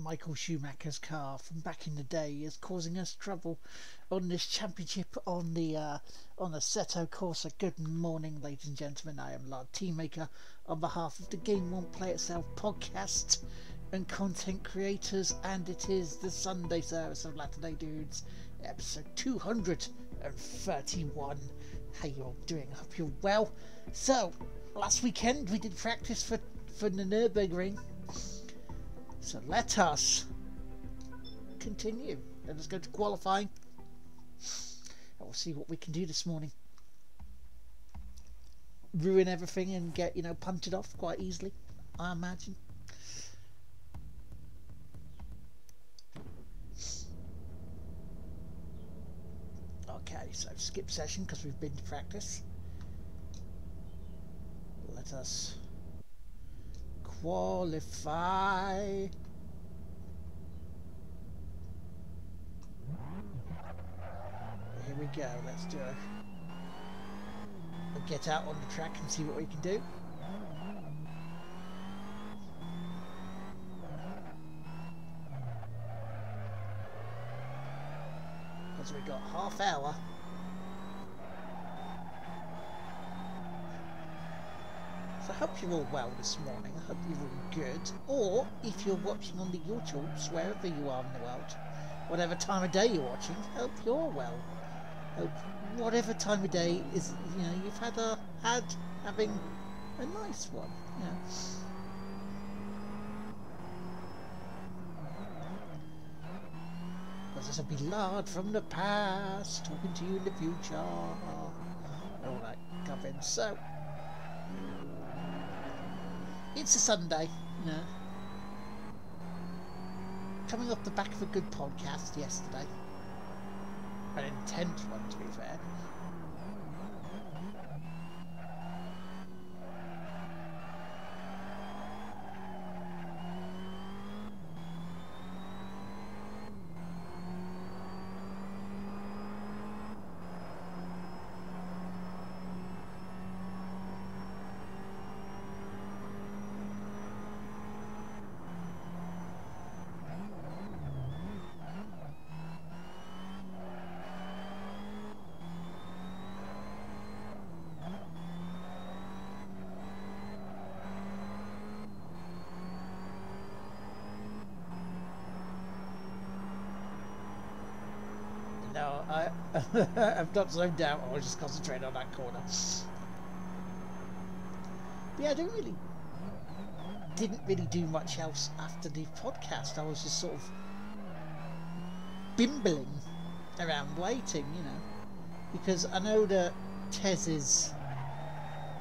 Michael Schumacher's car from back in the day is causing us trouble on this championship on the Assetto Corsa. Good morning, ladies and gentlemen. I am Lards Teammaker on behalf of the Game Won't Play Itself podcast and content creators, and it is the Sunday service of Latter-day Dudes, episode 231. How you all doing? I hope you're well. So, last weekend we did practice for the Nürburgring. So let us continue. Let us go to qualifying. And we'll see what we can do this morning. Ruin everything and get, punted off quite easily, I imagine. Okay, so skip session because we've been to practice. Let us qualify. Here we go. Let's do it. We'll get out on the track and see what we can do. Because we've got half hour. So I hope you're all well this morning. I hope you're all good. Or if you're watching on the YouTubes, wherever you are in the world, whatever time of day you're watching, hope you're well. Hope whatever time of day is, you've having a nice one. Because this will be Lard from the past, talking to you in the future. All that covering. So it's a Sunday, coming off the back of a good podcast yesterday. An intense one, to be fair. No, I've not zoned out. I was just concentrating on that corner. But yeah, I didn't really do much else after the podcast. I was just sort of bimbling around waiting, because I know that Tez is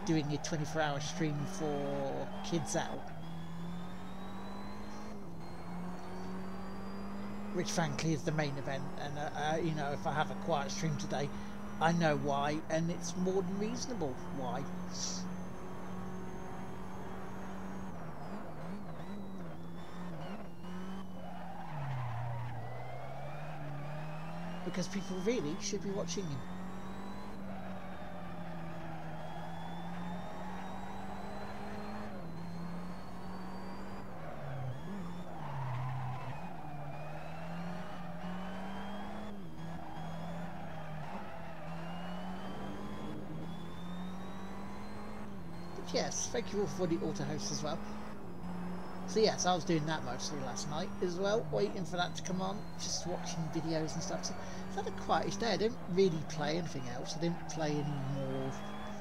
doing a 24-hour stream for Kids Out, which frankly is the main event, and if I have a quiet stream today, I know why, and it's more than reasonable why. Because people really should be watching him. Yes, thank you all for the auto host as well. So yes, I was doing that mostly last night as well, waiting for that to come on, just watching videos and stuff. So I've had a quietish day. I didn't really play anything else. I didn't play any more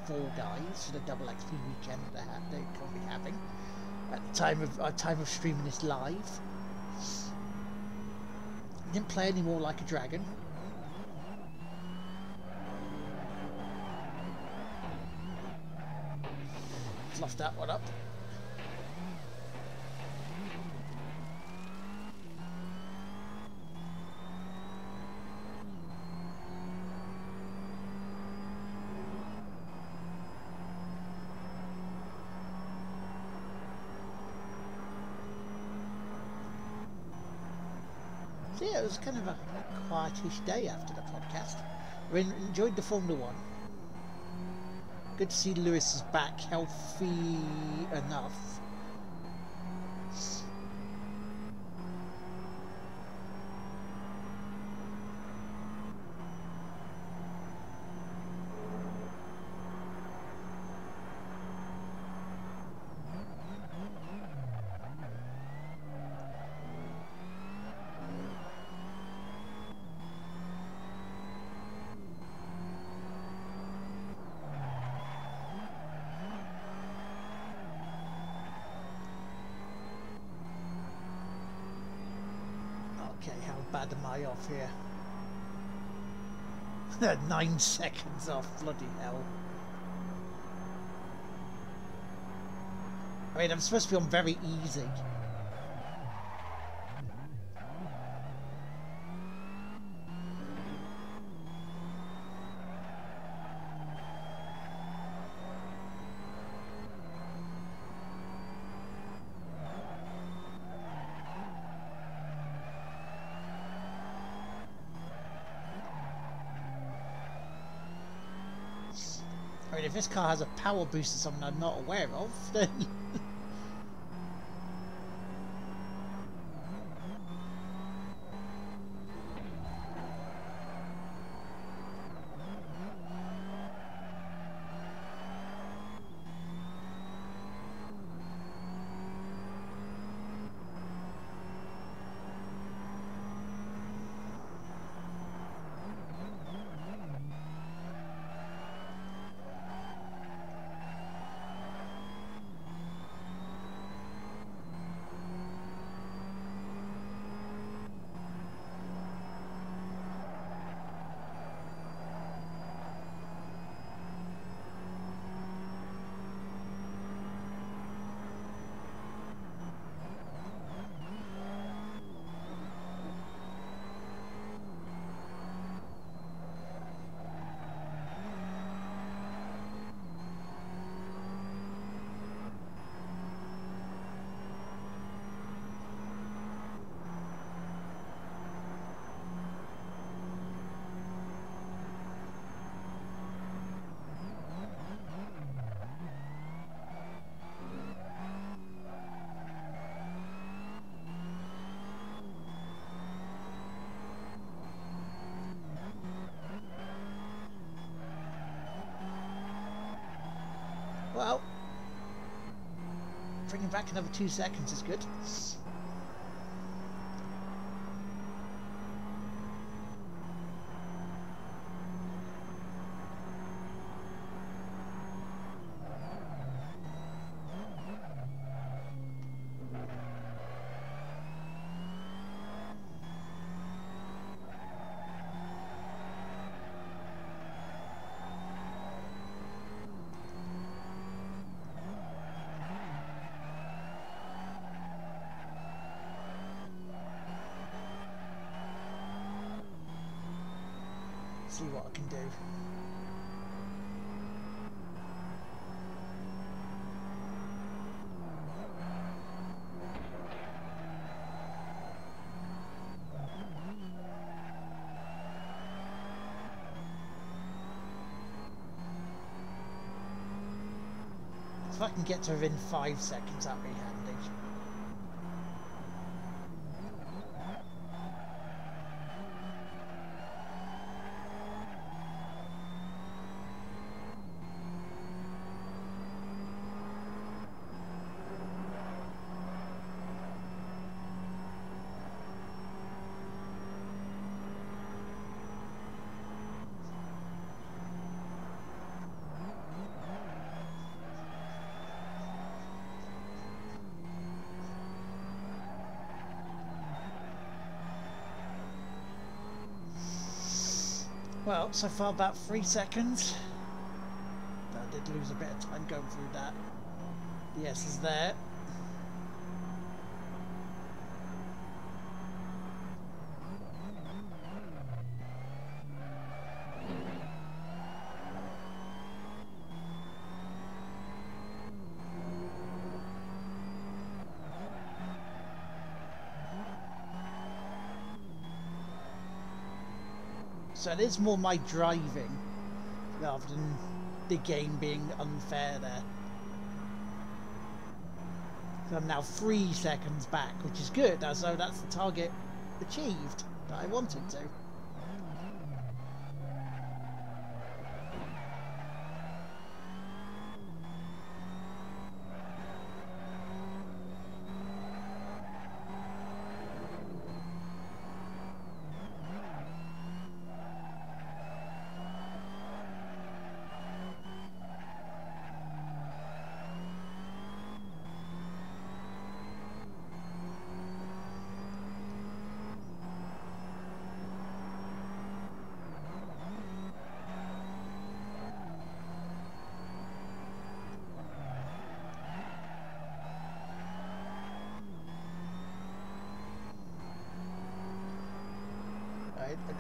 Fall Guys for the double XP weekend they're currently having at the time of streaming this live. I didn't play any more Like a Dragon. Fluffed that one up. So yeah, it was kind of a quietish day after the podcast. I enjoyed the Formula One. Good to see Lewis is back healthy enough. bad am I off here? 9 seconds off, bloody hell. I mean, I'm supposed to be on very easy. I mean, if this car has a power boost or something I'm not aware of, then... Well, bringing back another 2 seconds is good. See what I can do. If I can get to within 5 seconds, that'd be handy. Well, so far about 3 seconds. I did lose a bit of time going through that. The S is there. So it is more my driving rather than the game being unfair there. So I'm now 3 seconds back, which is good, as though that's the target achieved that I wanted to.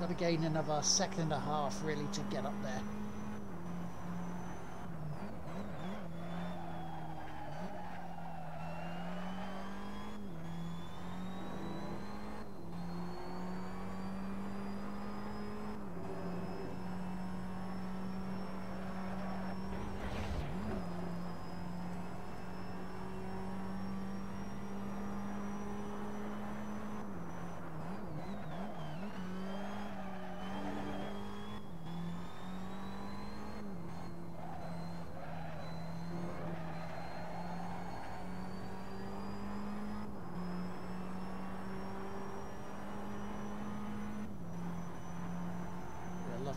Got to gain another second and a half really to get up there.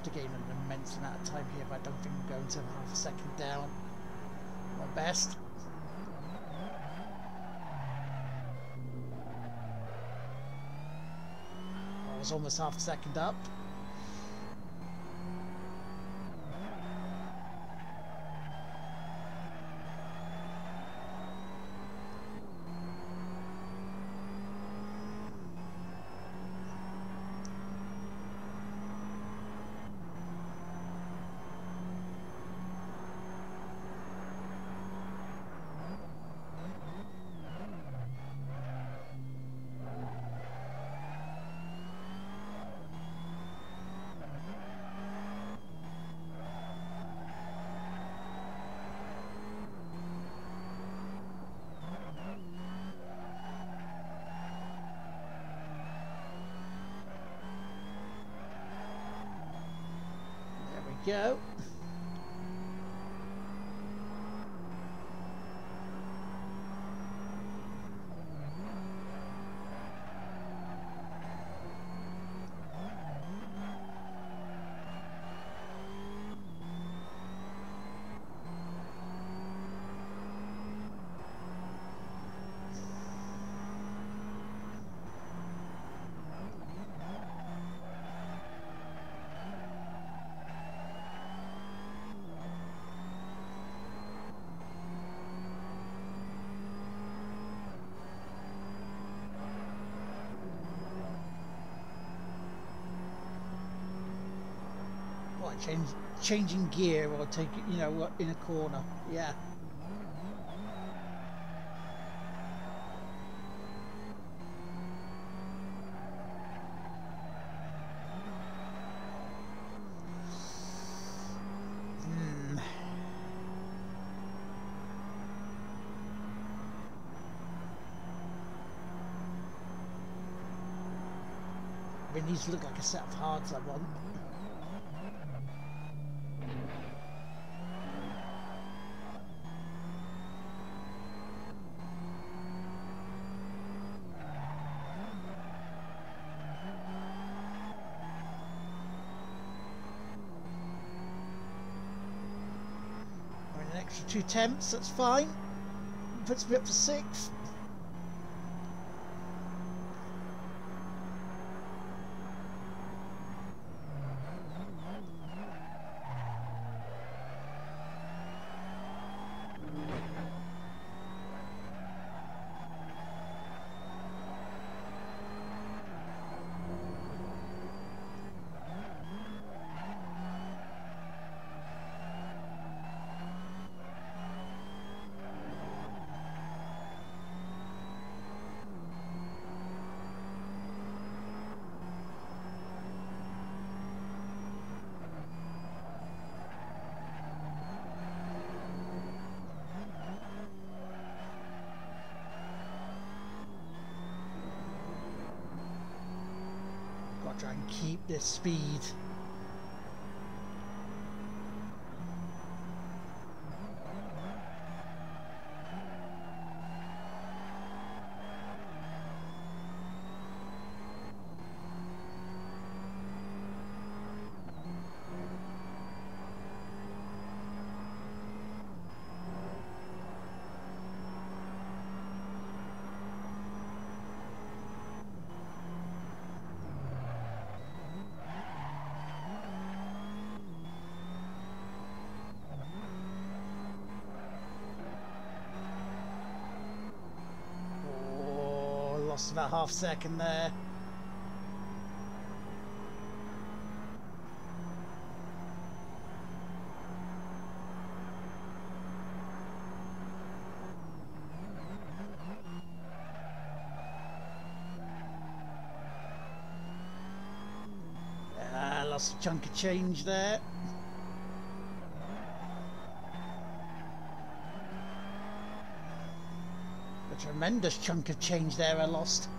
To gain an immense amount of time here, but I don't think I'm going to half a second down. My best. I was almost half a second up. Go. Changing gear or take it, you know, in a corner. Yeah. It needs to look like a set of hards I want. Extra 2 temps, that's fine. Puts me up to 6th. Try and keep this speed. Lost about half a second there. lost a chunk of change there. A tremendous chunk of change there I lost.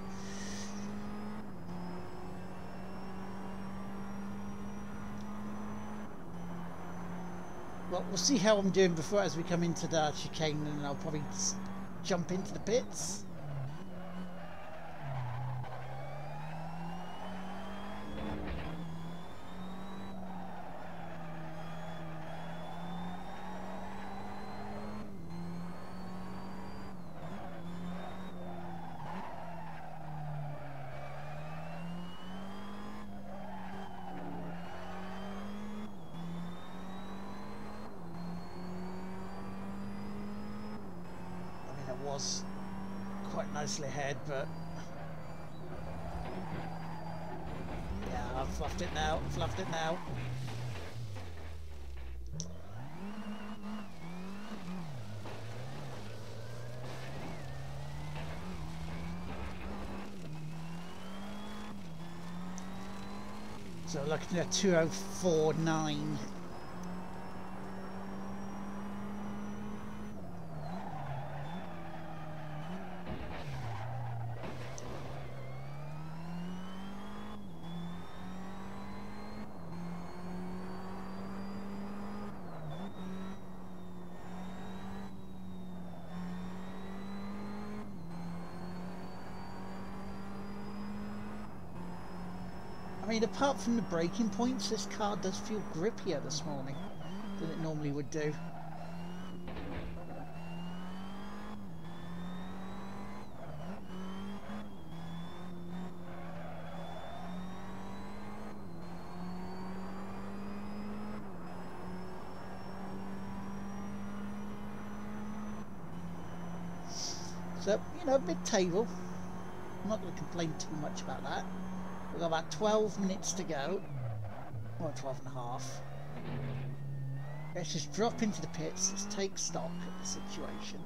Well, we'll see how I'm doing before as we come into the chicane, and I'll probably jump into the pits. Was quite nicely ahead, but yeah, I've fluffed it now. So looking at 2:04.9. I mean, apart from the braking points, this car does feel grippier this morning than it normally would do. So, you know, mid-table. I'm not going to complain too much about that. We've got about 12 minutes to go, or 12 and a half. Let's just drop into the pits, let's take stock of the situation.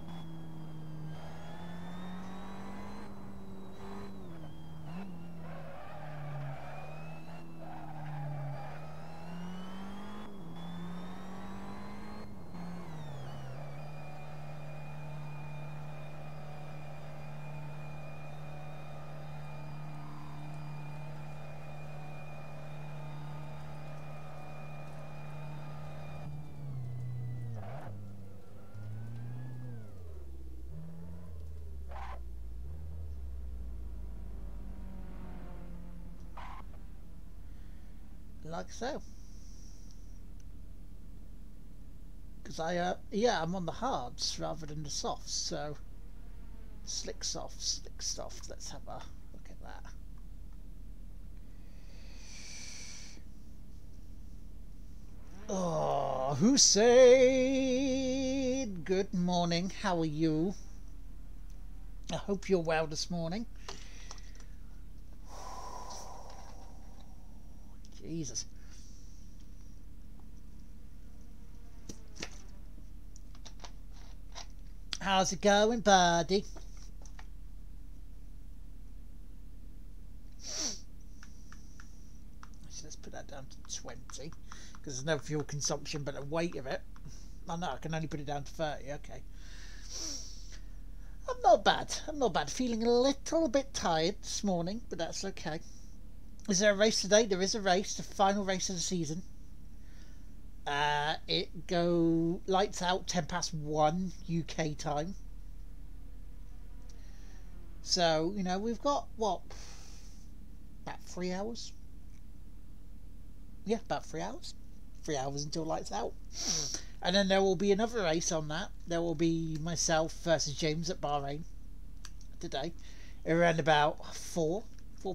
Like so. Because I'm on the hards rather than the softs, so slick soft. Let's have a look at that. Oh, Hussein! Good morning, how are you? I hope you're well this morning. Jesus. How's it going, buddy? Actually, let's put that down to 20 because there's no fuel consumption but the weight of it. Oh no, I can only put it down to 30. Okay. I'm not bad. Feeling a little bit tired this morning, but that's okay. Is there a race today? There is a race, the final race of the season. It lights out 1:10 UK time. So, you know, we've got, what, about 3 hours? Yeah, about 3 hours. 3 hours until lights out. And then there will be another race on that. There will be myself versus James at Bahrain today. Around about 4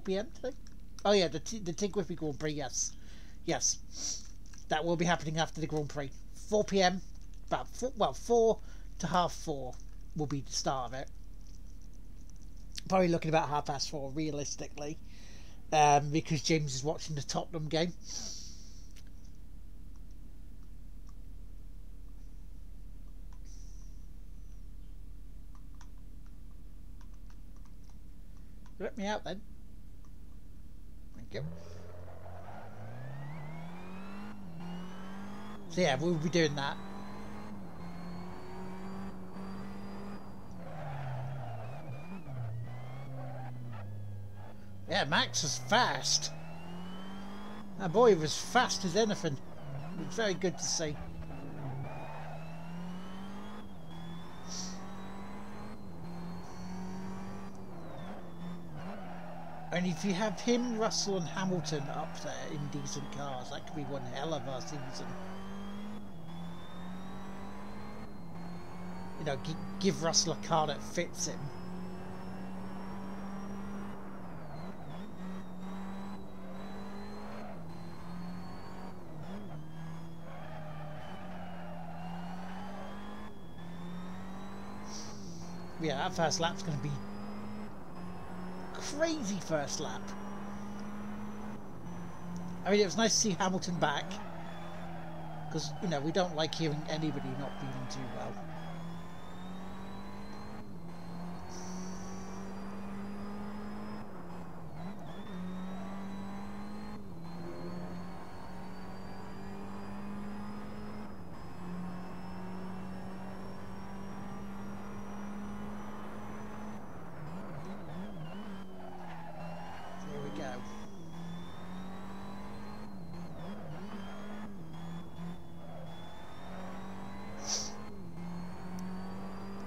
p.m. today. Oh yeah, the Tig Whippy Grand Prix, yes. That will be happening after the Grand Prix. 4 p.m. About 4 to half 4 will be the start of it. Probably looking about 4:30 realistically, because James is watching the Tottenham game. Let me out then. Thank you. So yeah, we'll be doing that. Yeah, Max was fast. That boy was fast as anything. It was very good to see. And if you have him, Russell and Hamilton up there in decent cars, that could be one hell of a season. You know, give Russell a car that fits him. Yeah, that first lap's going to be crazy first lap. I mean, it was nice to see Hamilton back, because, you know, we don't like hearing anybody not feeling too well.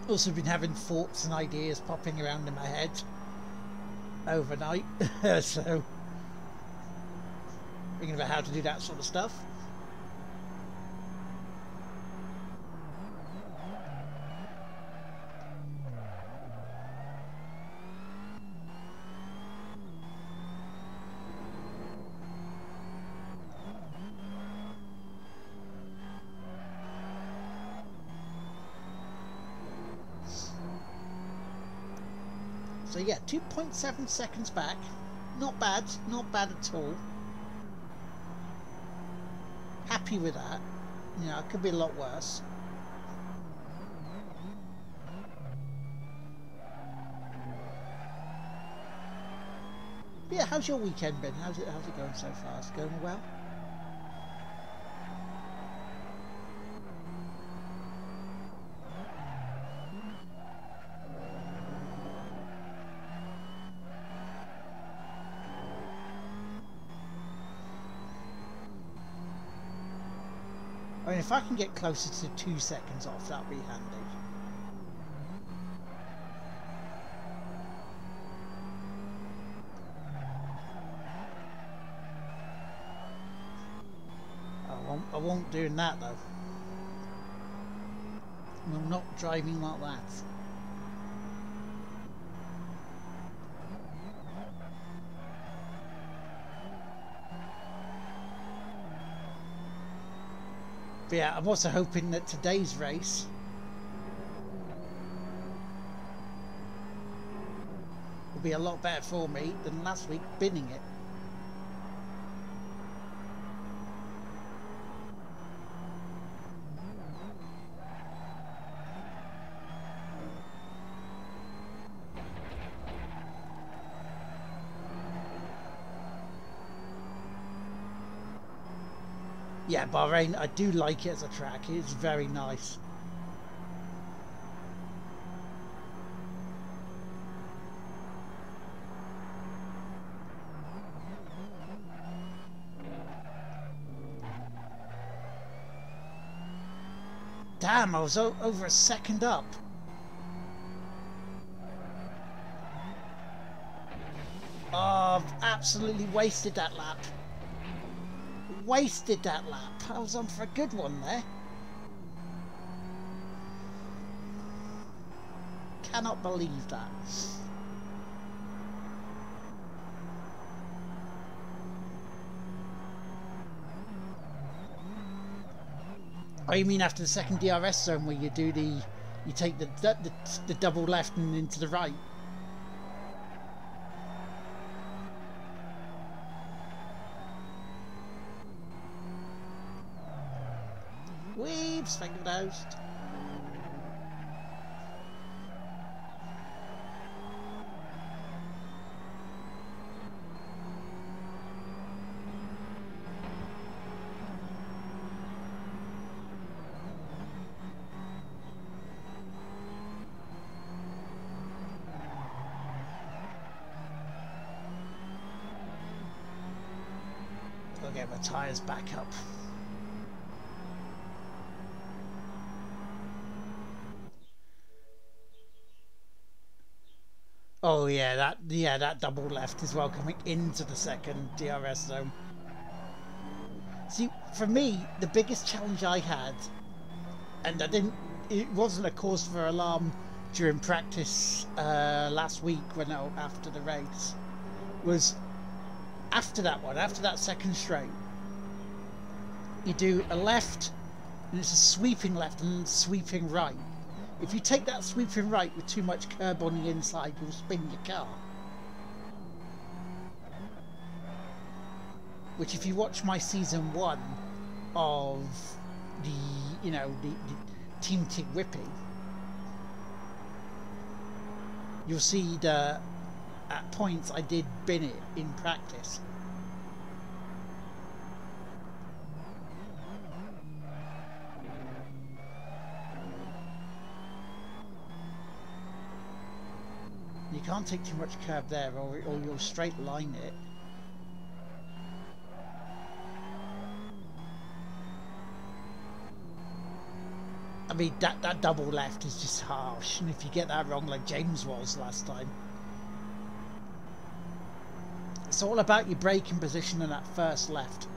Also been having thoughts and ideas popping around in my head overnight, so thinking about how to do that sort of stuff. So yeah, 2.7 seconds back. Not bad, not bad at all. Happy with that. You know, it could be a lot worse. Yeah, how's your weekend been? How's it going so far? Is it going well? I mean, if I can get closer to 2 seconds off, that'd be handy. I won't do that though. I'm not driving like that. But yeah, I'm also hoping that today's race will be a lot better for me than last week binning it. Yeah, Bahrain, I do like it as a track. It's very nice. Damn, I was over a second up. Oh, I've absolutely wasted that lap. Wasted that lap. I was on for a good one there. Cannot believe that. Oh, you mean after the second DRS zone where you do you take the double left and into the right? Weeps, thank you for those. get my tyres back up. Oh yeah, that double left as well, coming into the second DRS zone. See, for me, the biggest challenge I had, and it wasn't a cause for alarm during practice last week after the race, was after that second straight, you do a left, and it's a sweeping left and sweeping right. If you take that sweeping right with too much curb on the inside, you'll spin your car. Which, if you watch my season 1 of the Team Tig Whipping, you'll see that at points I did bin it in practice. You can't take too much curb there, or you'll straight line it. I mean, that double left is just harsh, and if you get that wrong like James was last time, it's all about your braking position in that first left.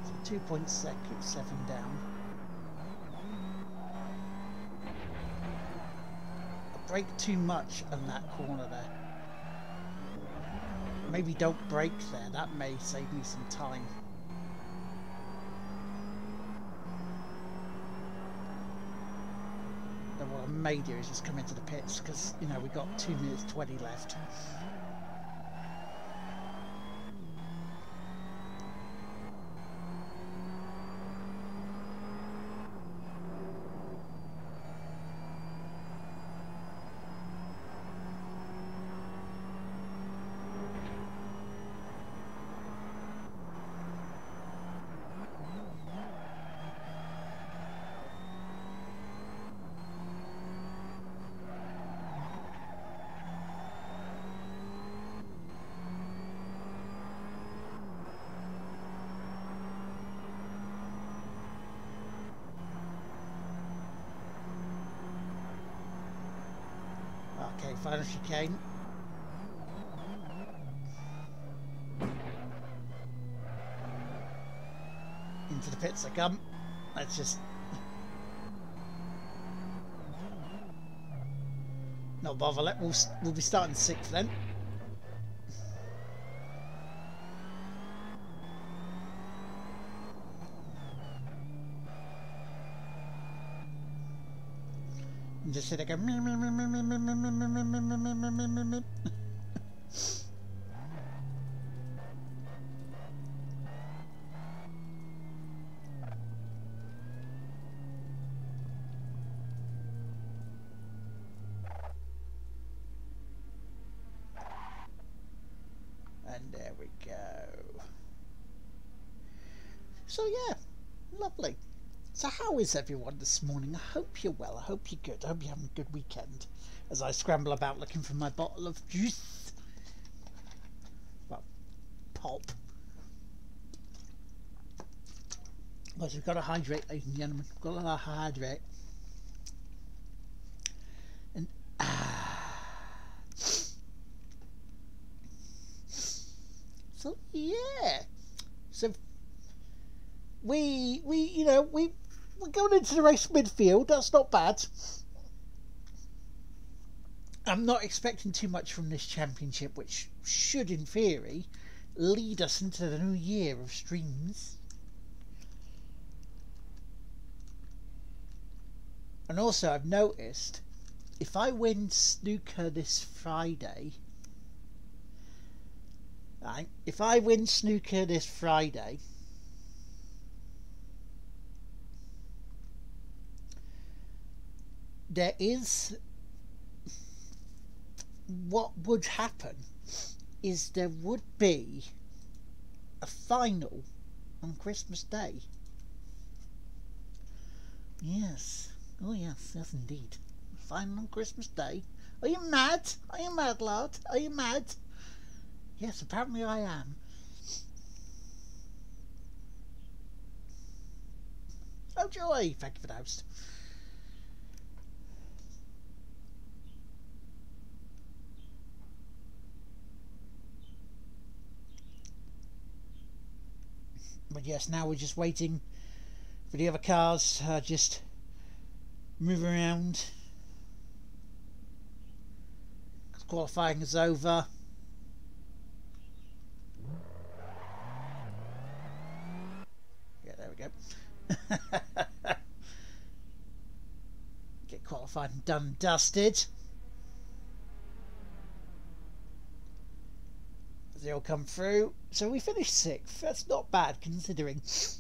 So 2.7 down. I brake too much on that corner there. Maybe don't brake there, that may save me some time. Then what I may do is just come into the pits, because, you know, we've got 2 minutes 20 left. Okay, final chicane. Into the pits I come. Let's just... No bother, we'll be starting 6th then. And just sit there go. And there we go. So yeah, lovely. So how is everyone this morning? I hope you're well, I hope you're good, I hope you're having a good weekend as I scramble about looking for my bottle of juice. Well, pop. Because we've got to hydrate, ladies and gentlemen, we've got to hydrate. And so yeah, so we're going into the race midfield. That's not bad. I'm not expecting too much from this championship, which should, in theory, lead us into the new year of streams. And also, I've noticed, if I win snooker this Friday, right? If I win snooker this Friday, there is, what would happen is there would be a final on Christmas Day. Yes. Oh yes, yes indeed. Final on Christmas Day. Are you mad? Are you mad, lad? Are you mad? Yes, apparently I am. Oh joy! Thank you for the host. But yes, now we're just waiting for the other cars. Just move around. Qualifying is over. Yeah, there we go. Get qualified and done and dusted. They all come through. So we finished 6th. That's not bad considering. So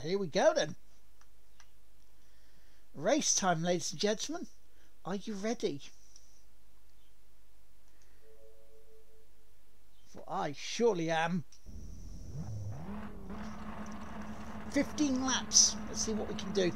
here we go then. Race time, ladies and gentlemen. Are you ready? For I surely am. 15 laps. Let's see what we can do.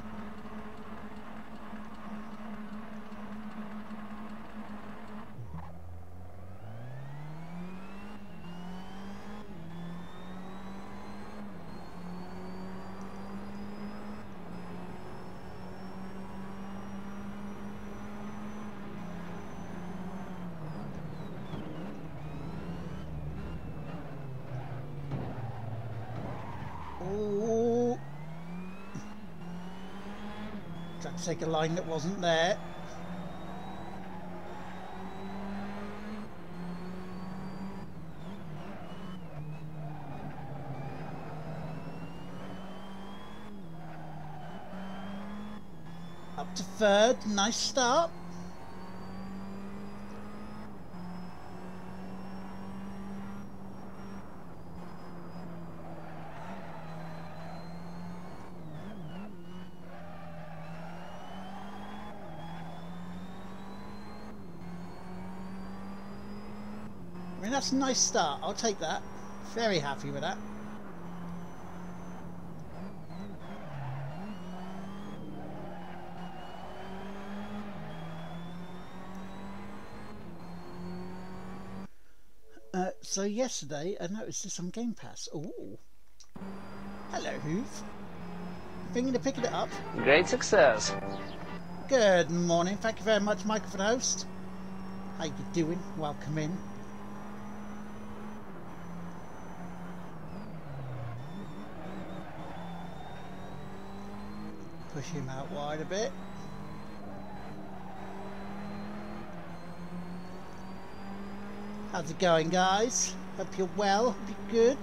Oh, tried to take a line that wasn't there. Up to 3rd, nice start. I mean, that's a nice start. I'll take that. Very happy with that. So yesterday I noticed this on Game Pass. Ooh. Hello, Hoof. Thinking of picking it up? Great success. Good morning. Thank you very much, Michael, for the host. How you doing? Welcome in. Push him out wide a bit. How's it going, guys? Hope you're well. Hope you're good.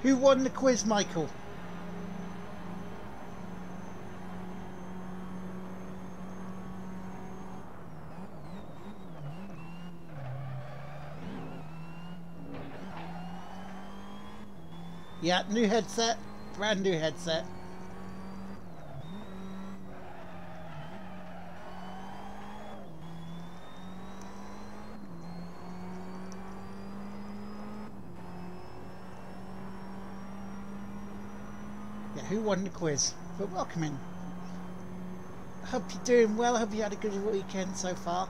Who won the quiz, Michael? Yeah, new headset. Brand new headset. Yeah, who won the quiz? But welcome in. Hope you're doing well. Hope you had a good weekend so far.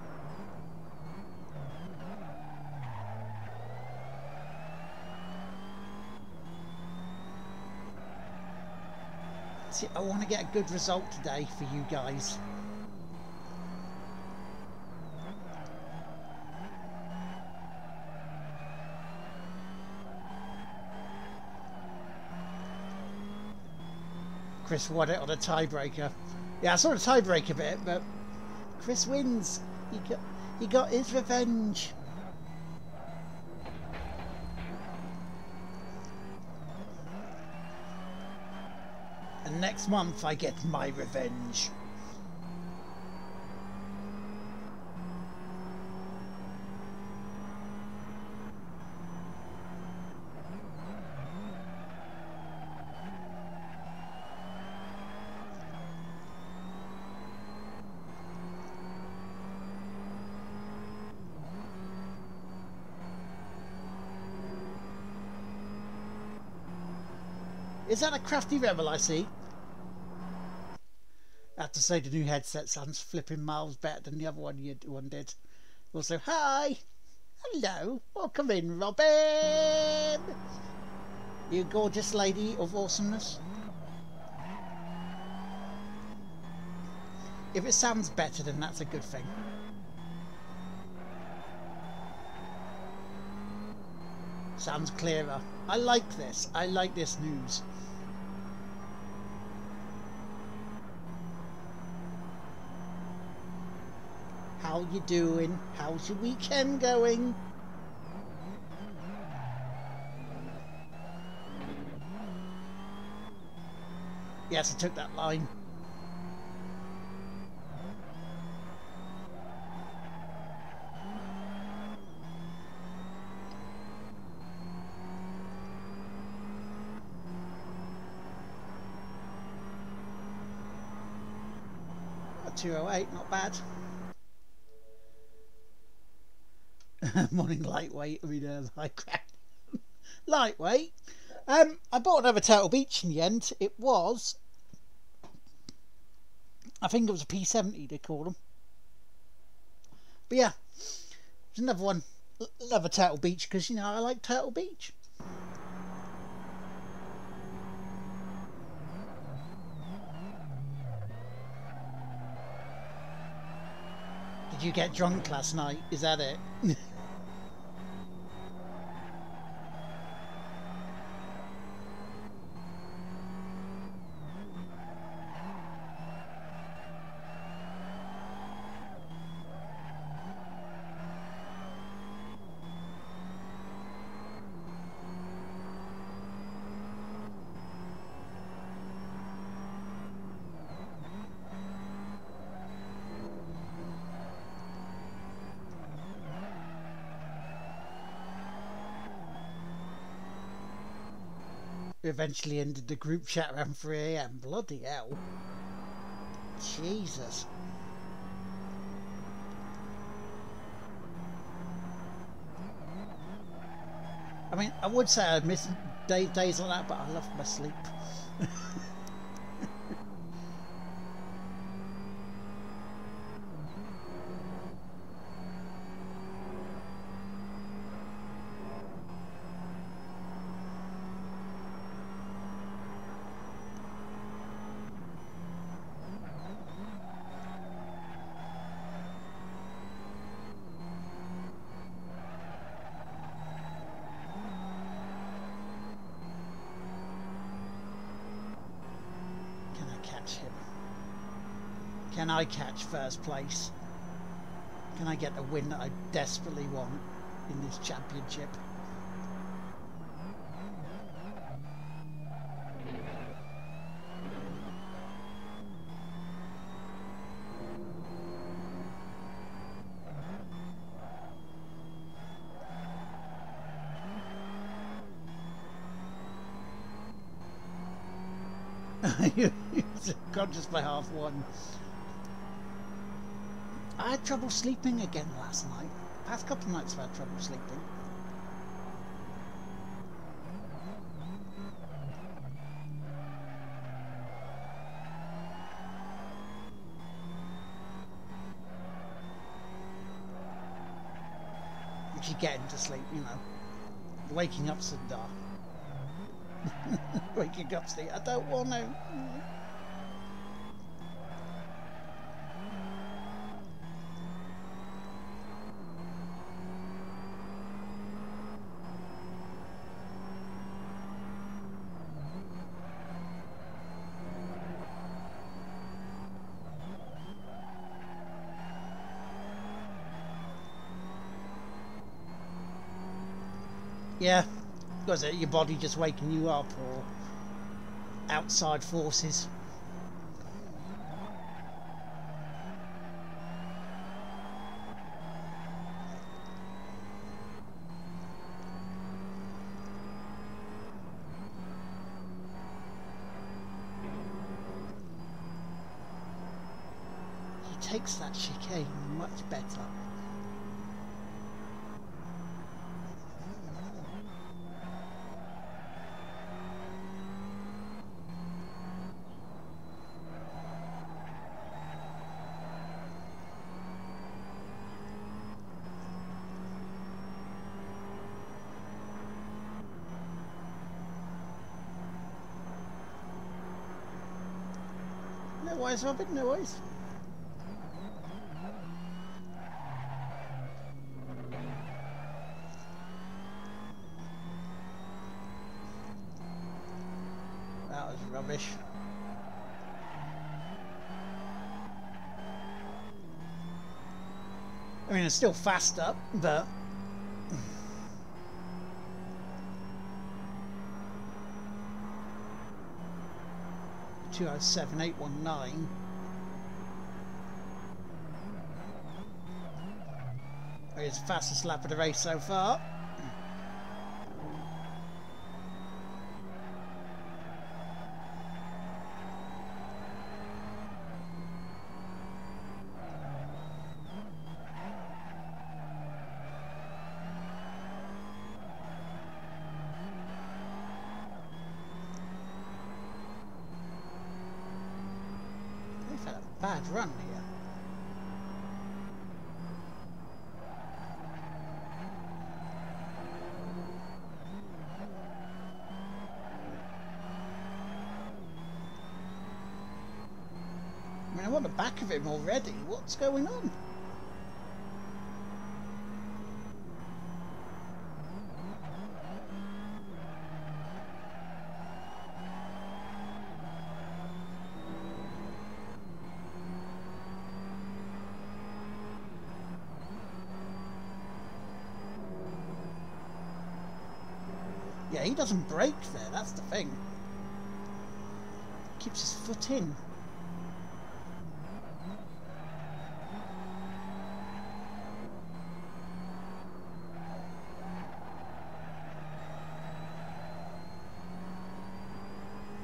See, I want to get a good result today for you guys. Chris won it on a tiebreaker. Yeah, I saw a tiebreaker bit, but Chris wins. He got his revenge. And next month I get my revenge. Is that a crafty rebel I see? I have to say the new headset sounds flipping miles better than the other one did. Also, hi! Hello! Welcome in, Robin! You gorgeous lady of awesomeness. If it sounds better, then that's a good thing. Sounds clearer. I like this. I like this news. How you doing? How's your weekend going? Yes, I took that line. A 208, not bad. Morning lightweight. I mean, lightweight. I bought another Turtle Beach in the end. It was, I think it was a P70 they call them. But yeah, there's another one, another Turtle Beach, because you know I like Turtle Beach. Did you get drunk last night? Is that it? Eventually ended the group chat around 3 AM. Bloody hell. Jesus. I mean, I would say I miss days like that, but I love my sleep. Can I catch first place? Can I get the win that I desperately want in this championship? Conscious by half one. I had trouble sleeping again last night. Past couple of nights I've had trouble sleeping. If you get into sleep, you know. Waking up's a dark. Waking up's the I don't want to. Yeah, was it your body just waking you up or outside forces? He takes that chicane much better. worries, Robin, no worries. That was rubbish. I mean, it's still faster, but... 2:07.819. It's the fastest lap of the race so far. They've had a bad run here. I mean, I'm on the back of him already. What's going on? Yeah, he doesn't brake there, that's the thing. Keeps his foot in.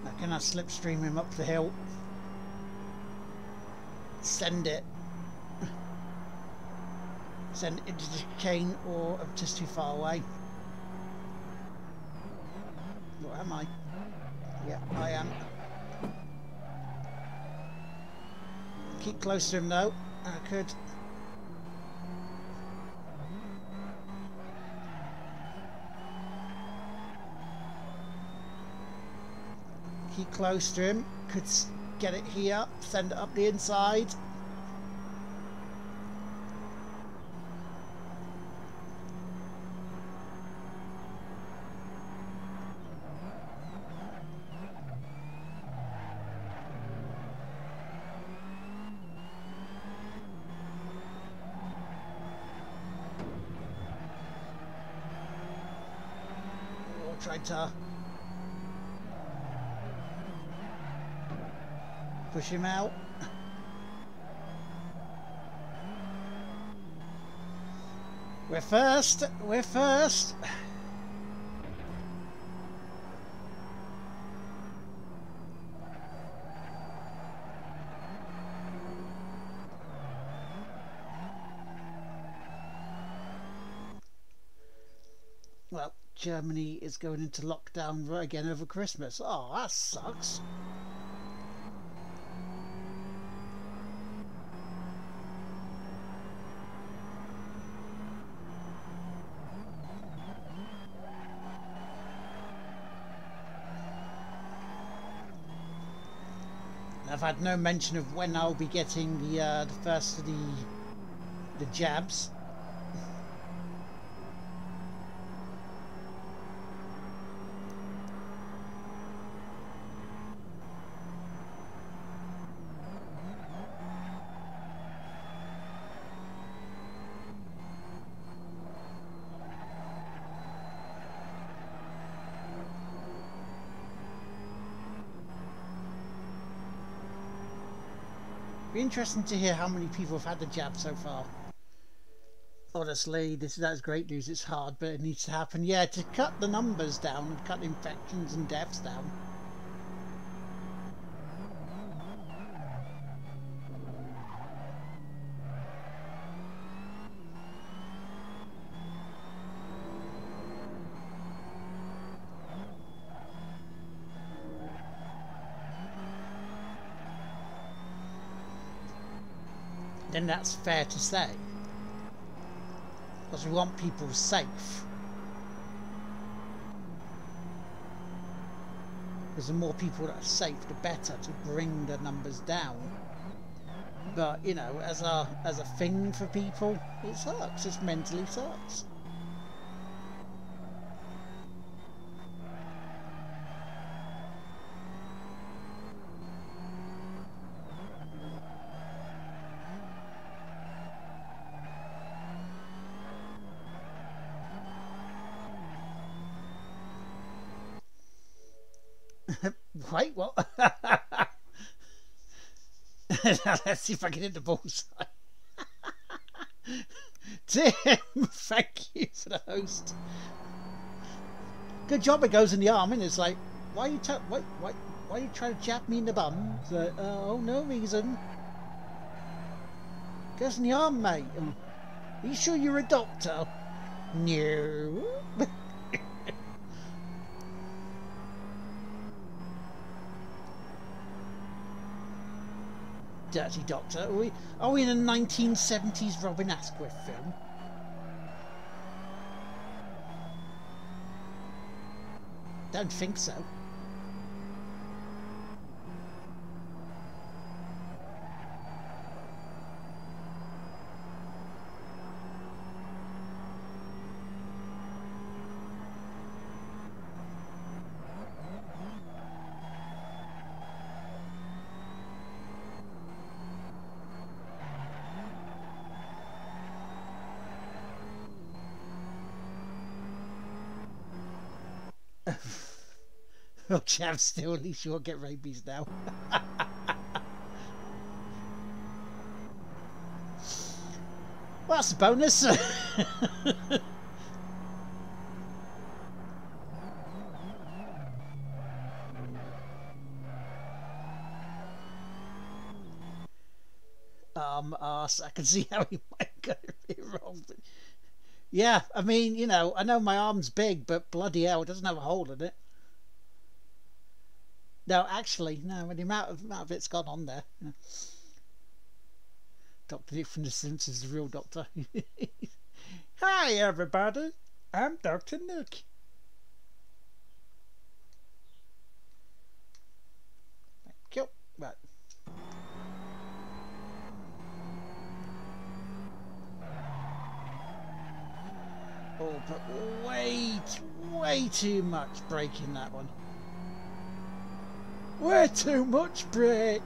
Now can I slipstream him up the hill? Send it. Send it into the chicane, or I'm just too far away. What am I? Yeah, I am. Keep close to him though. I could. Keep close to him. Could get it here. Send it up the inside. Tried to push him out. We're first. We're first. Well, Germany is going into lockdown again over Christmas. Oh, that sucks. I've had no mention of when I'll be getting the first of the jabs. Be interesting to hear how many people have had the jab so far. Honestly, that's great news. It's hard, but it needs to happen. Yeah, to cut the numbers down and cut infections and deaths down. Then that's fair to say, because we want people safe. because the more people that are safe, the better, to bring the numbers down. But you know, as a thing for people, it sucks. It mentally sucks. Wait, what? Let's see if I can hit the bullseye. Tim, thank you for the host. Good job. It goes in the arm, and it's like, why are you why are you trying to jab me in the bum? It's like, oh, no reason. Goes in the arm, mate. Are you sure you're a doctor? No. Dirty Doctor. Are we in a 1970s Robin Asquith film? Don't think so. Oh, chav, still, at least you won't get rabies now. Well, that's a bonus. Arse, I can see how you might get it wrong. But yeah, I mean, you know, I know my arm's big, but bloody hell, it doesn't have a hole in it. No, actually, no. The amount of it's gone on there. Yeah. Dr. Nick from The Simpsons, the real doctor. Hi, everybody. I'm Dr. Nick. Thank you. Right. Oh, but way too much brake in that one. Way too much brake.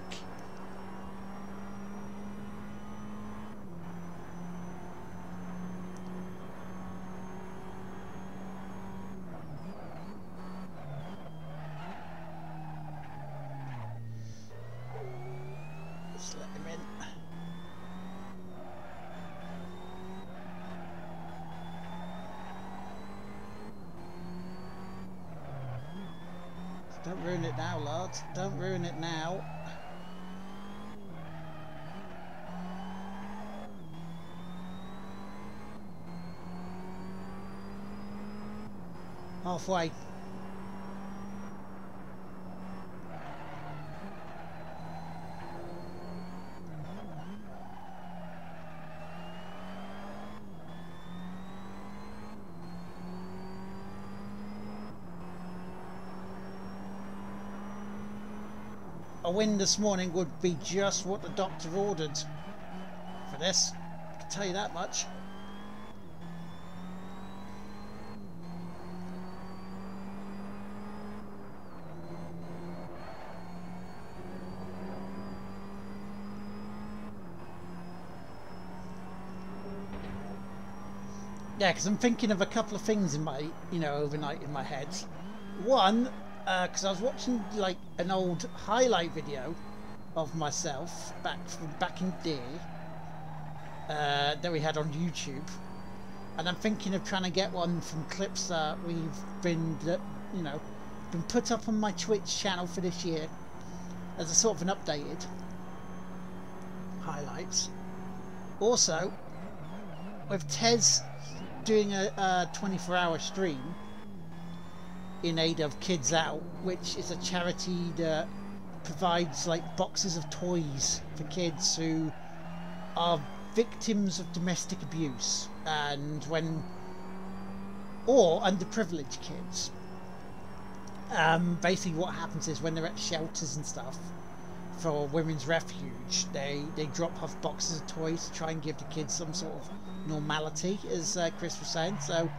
Let's let him in. Don't ruin it now, Lards. Don't ruin it now. Halfway. A win this morning would be just what the doctor ordered for this. I can tell you that much. Yeah, because I'm thinking of a couple of things in my, overnight in my head. One, because I was watching like an old highlight video of myself back in the day that we had on YouTube, and I'm thinking of trying to get one from clips that we've been put up on my Twitch channel for this year as a sort of an updated highlights. Also, with Tez doing a 24-hour stream in aid of Kids Out, which is a charity that provides like boxes of toys for kids who are victims of domestic abuse or underprivileged kids. Basically what happens is when they're at shelters and stuff for women's refuge, they drop off boxes of toys to try and give the kids some sort of normality, as Chris was saying. So,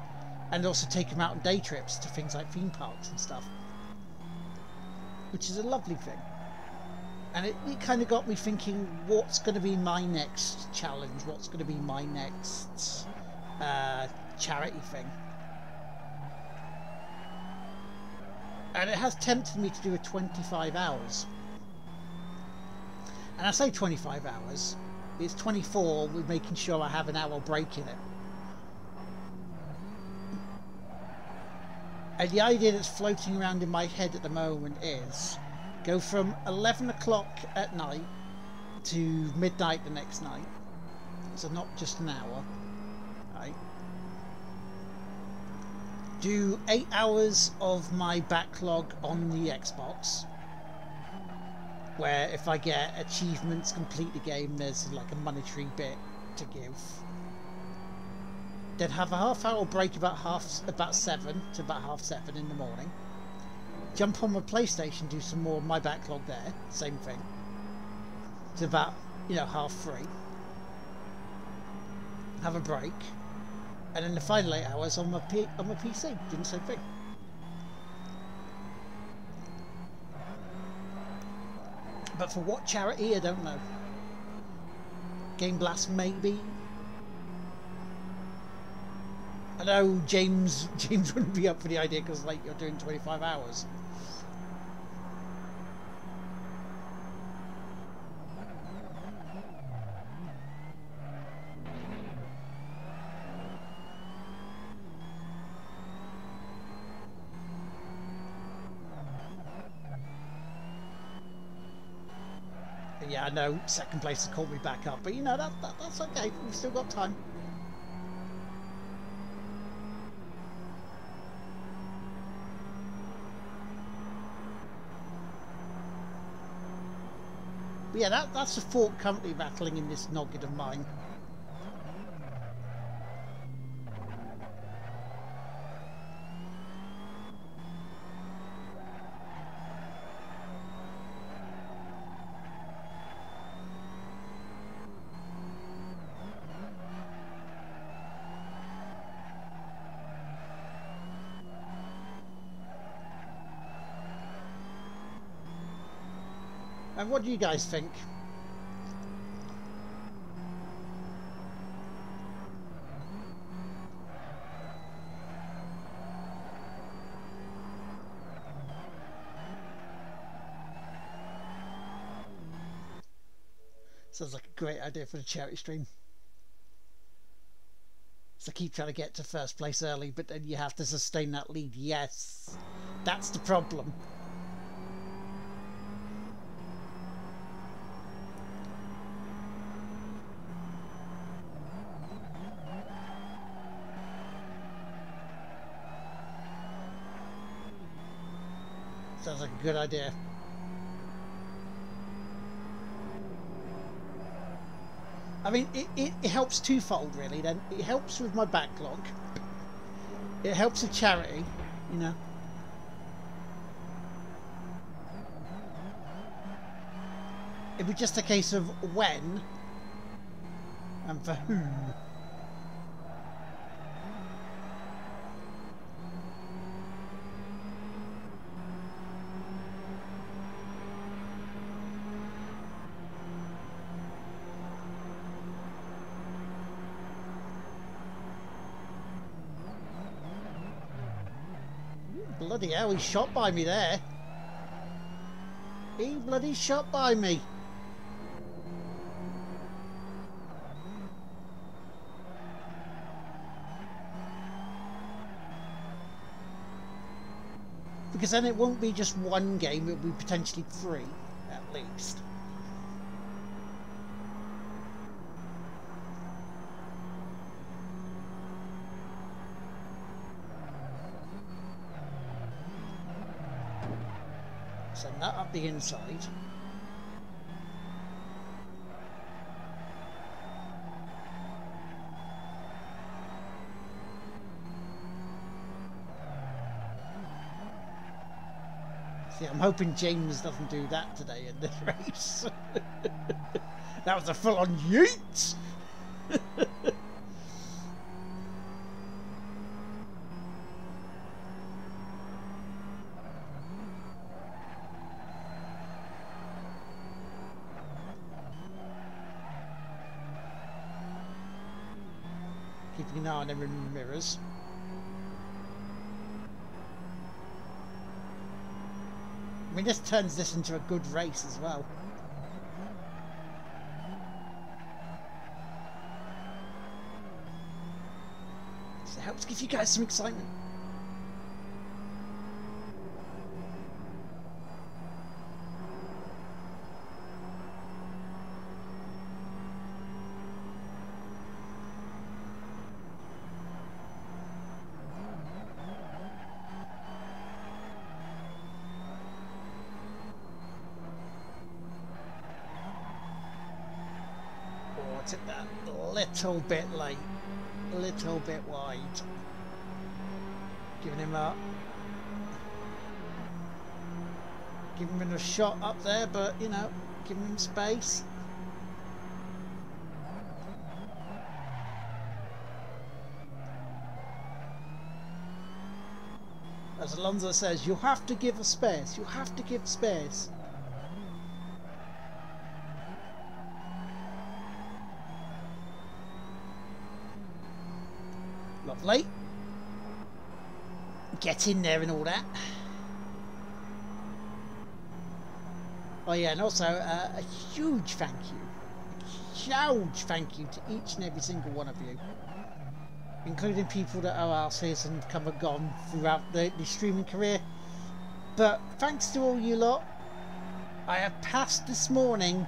and also take them out on day trips to things like theme parks and stuff, which is a lovely thing. And it kind of got me thinking, what's going to be my next challenge? What's going to be my next charity thing? And it has tempted me to do a 25 hours. And I say 25 hours, it's 24 with making sure I have an hour break in it. And the idea that's floating around in my head at the moment is go from 11 o'clock at night to midnight the next night. So not just an hour, right? Do 8 hours of my backlog on the Xbox, where if I get achievements, complete the game, there's like a monetary bit to give. Then have a half-hour break about 7 to about half 7 in the morning. Jump on my PlayStation, do some more of my backlog there, same thing. To about, you know, 3:30. Have a break. And then the final 8 hours on my PC, doing the same thing. But for what charity, I don't know. Game Blast, maybe. I know James wouldn't be up for the idea because, like, you're doing 25 hours. Yeah, I know second place has called me back up, but you know that's okay. We've still got time. But yeah, that's the thought currently rattling in this noggin of mine. And what do you guys think? Sounds like a great idea for the charity stream. So keep trying to get to first place early, but then you have to sustain that lead. Yes, that's the problem. Sounds like a good idea. I mean, it helps twofold, really. Then it helps with my backlog. It helps with charity, you know. It'd be just a case of when and for whom. Bloody hell, he shot by me there. He bloody shot by me. Because then it won't be just one game, it'll be potentially 3, at least. Send that up the inside. See, I'm hoping James doesn't do that today in this race. That was a full-on yeet! Keeping an eye on them in the mirrors. I mean, this turns this into a good race as well. So it helps give you guys some excitement. Took that a little bit late, a little bit wide. Giving him a shot up there, but you know, giving him space. As Alonso says, you have to give a space. You have to give space. Lovely. Get in there and all that. Oh yeah, and also a huge thank you to each and every single one of you, including people that are RCs and come and gone throughout the streaming career. But thanks to all you lot, I have passed this morning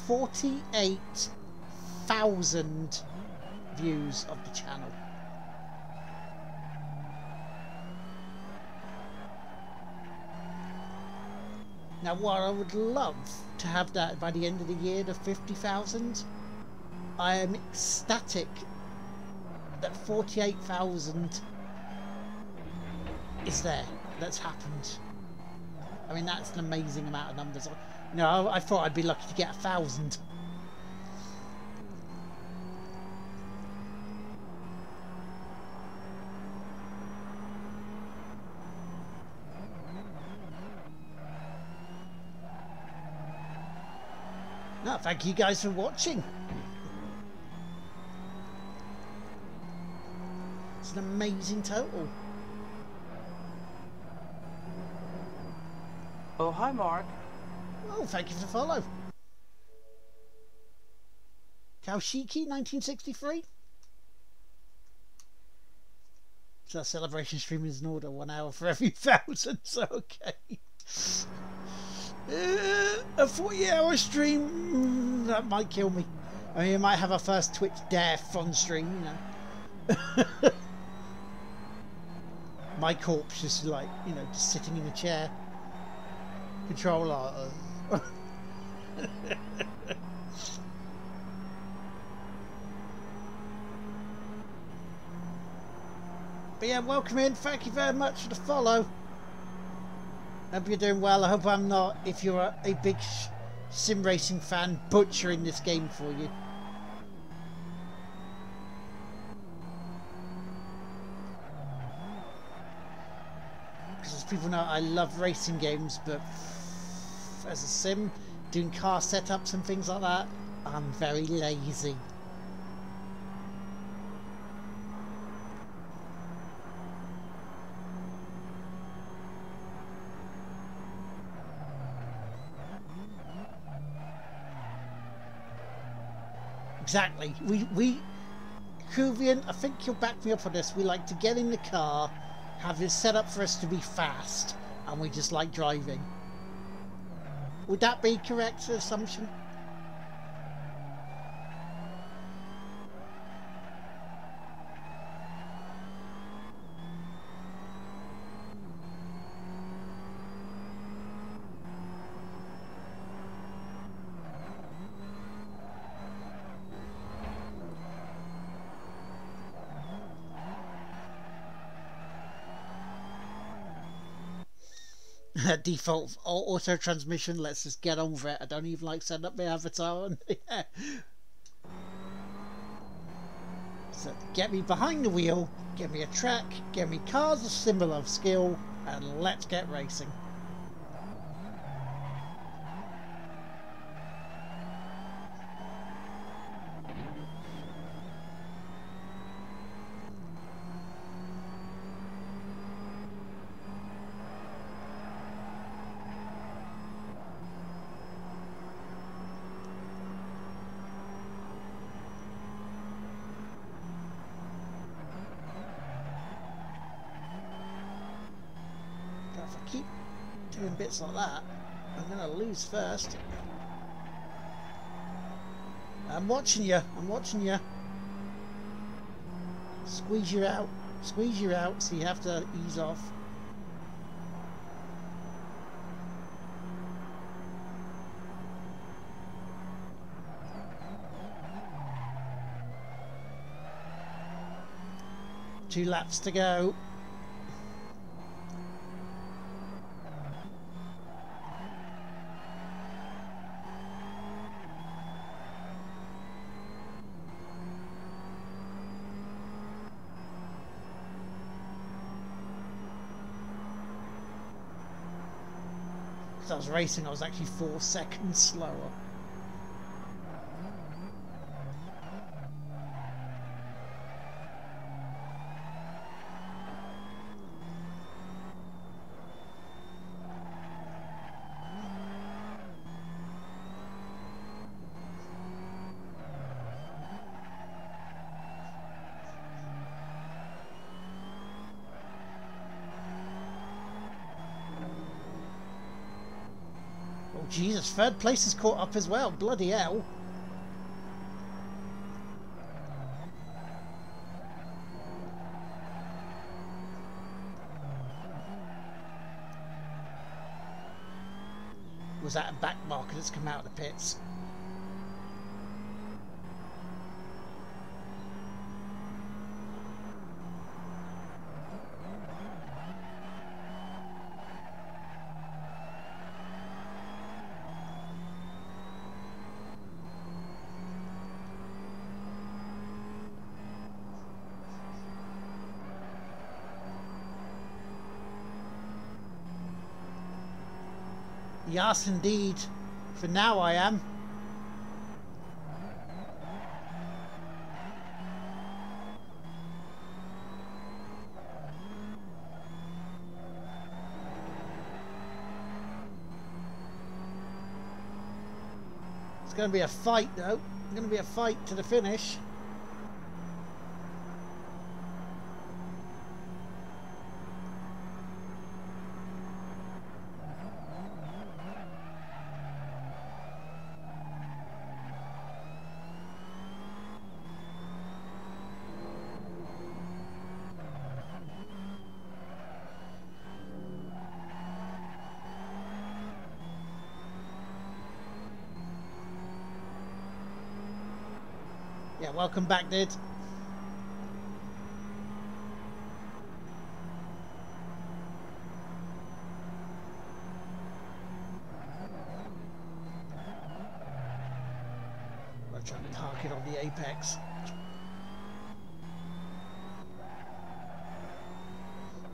48,000 views of the channel. Now, while I would love to have that by the end of the year, the 50,000, I am ecstatic that 48,000 is there. That's happened. I mean, that's an amazing amount of numbers. You know, I thought I'd be lucky to get 1,000. No, thank you guys for watching. It's an amazing total. Oh, hi, Mark. Oh, thank you for the follow. Kaushiki, 1963. So celebration stream is in order, 1 hour for every 1,000, so okay. A 40-hour stream, that might kill me. I mean, I might have a first Twitch death on stream, you know. My corpse just like, you know, just sitting in a chair. Controller. But yeah, welcome in. Thank you very much for the follow. Hope you're doing well. I hope I'm not, if you're a big sim racing fan, butchering this game for you. Because as people know, I love racing games, but as a sim, doing car setups and things like that, I'm very lazy. Exactly. We Kuvian, I think you'll back me up on this. We like to get in the car, have it set up for us to be fast, and we just like driving. Would that be correct assumption? Default auto transmission. Let's just get on with it. I don't even like setting up my avatar. Yeah. So get me behind the wheel, get me a track, get me cars of similar skill, and let's get racing. If I keep doing bits like that, I'm going to lose first. I'm watching you. I'm watching you. Squeeze you out. Squeeze you out, so you have to ease off. Two laps to go. I was racing, I was actually 4 seconds slower. Jesus, third place is caught up as well. Bloody hell. Was that a back marker that's come out of the pits? Yes, indeed. For now, I am. It's going to be a fight, though. It's going to be a fight to the finish. Yeah, welcome back, dude. I'm trying to park it on the apex.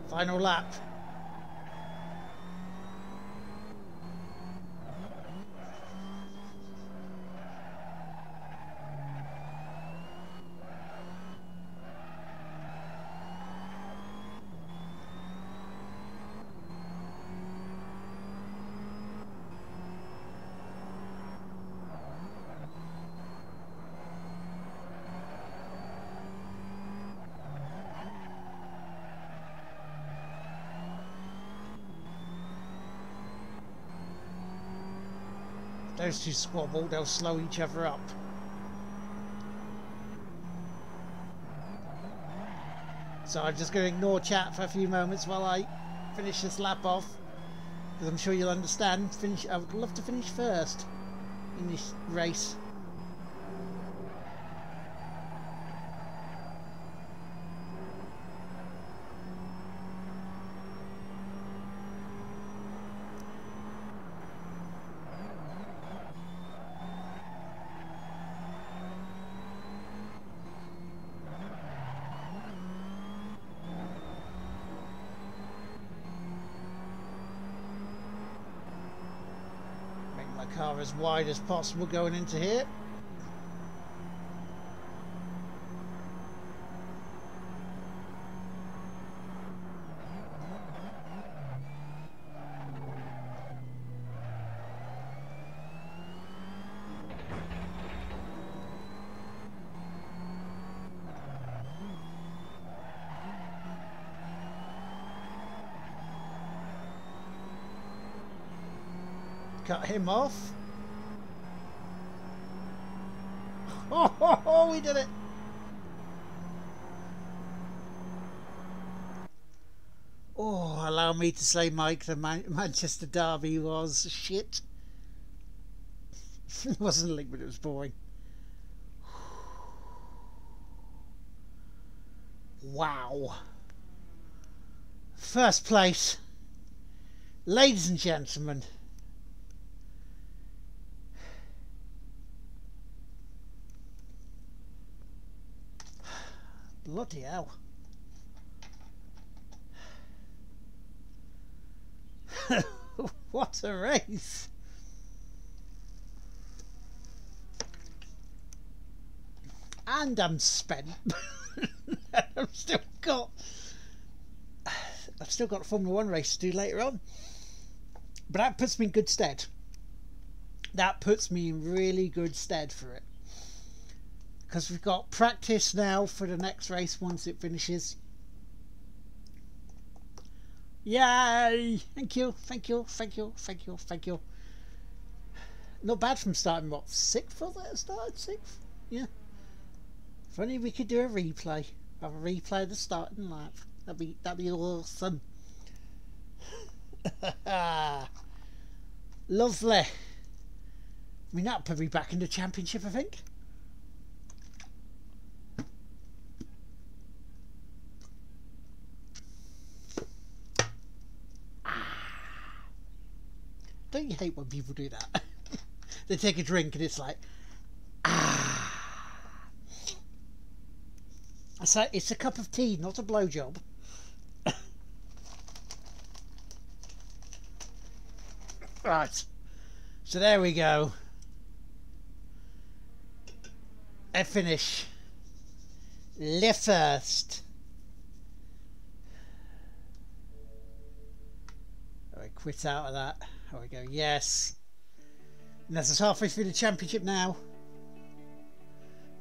Final lap. Those two squabble, they'll slow each other up. So I'm just going to ignore chat for a few moments while I finish this lap off, because I'm sure you'll understand. I would love to finish first in this race. car as wide as possible going into here. Cut him off. Oh, we did it. Oh, allow me to say, Mike, the Manchester Derby was shit. It wasn't a league, but it was boring. Wow. First place. Ladies and gentlemen. Bloody hell. What a race. And I'm spent. I've still got Formula 1 race to do later on. But that puts me in good stead. That puts me in really good stead for it. Because we've got practice now for the next race once it finishes. Yay! Thank you, thank you, thank you, thank you, thank you. Not bad from starting, what, 6th was it? I started 6th? Yeah. If only we could do a replay. Have a replay of the starting lap. That'd be awesome. Lovely. I mean, that'll put me back in the championship, I think. Don't you hate when people do that? They take a drink and it's like, it's a cup of tea, not a blowjob. Right. So there we go. A finish. Le first. I quit out of that. There we go. Yes. And that's us halfway through the championship now.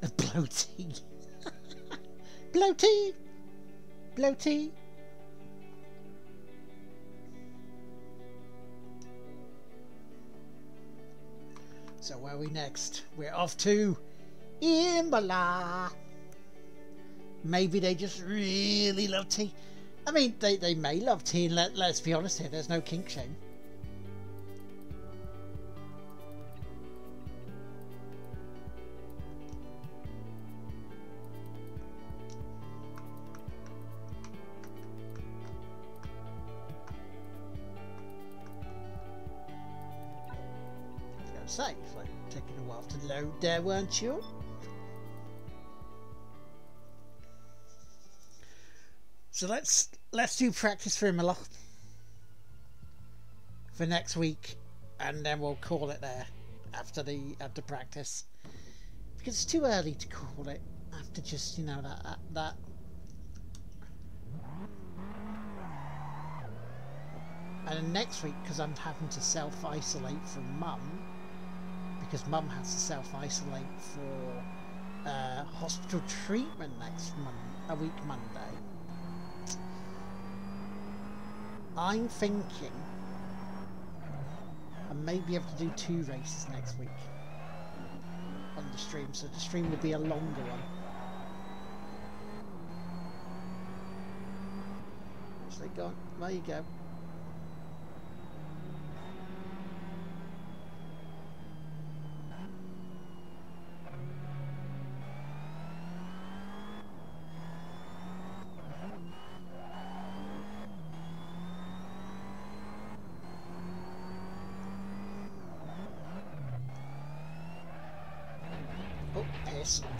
Bloaty. Bloaty. Bloaty. So where are we next? We're off to Imola. Maybe they just really love tea. I mean, they may love tea, and let's be honest here, there's no kink shame. Say, it's like taking a while to load there, weren't you? So let's do practice for Imola for next week, and then we'll call it there after practice, because it's too early to call it after just, you know, that. And then next week, because I'm having to self-isolate from Mum. Because Mum has to self-isolate for hospital treatment next Monday. I'm thinking I may be able to do 2 races next week on the stream, so the stream will be a longer one. So there you go.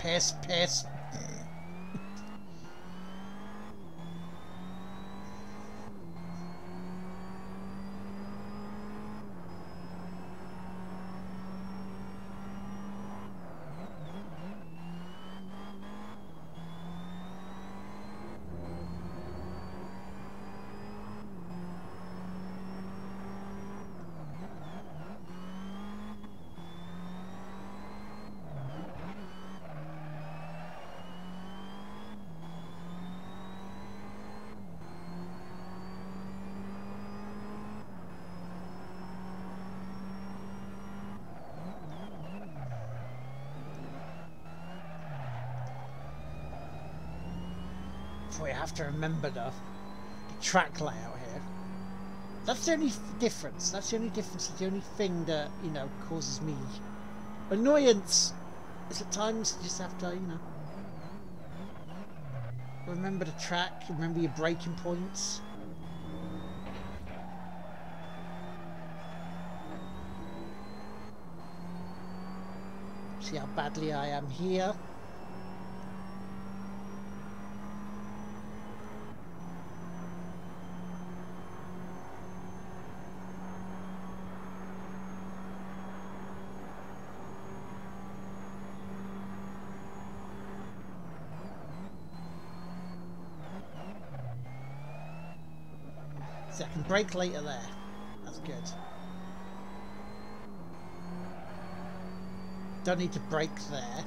Piss. before you have to remember the track layout here. That's the only difference. That's the only difference. It's the only thing that, you know, causes me annoyance. Is at times you just have to, you know, remember the track, remember your braking points. See how badly I am here. So I can brake later there. That's good. Don't need to brake there.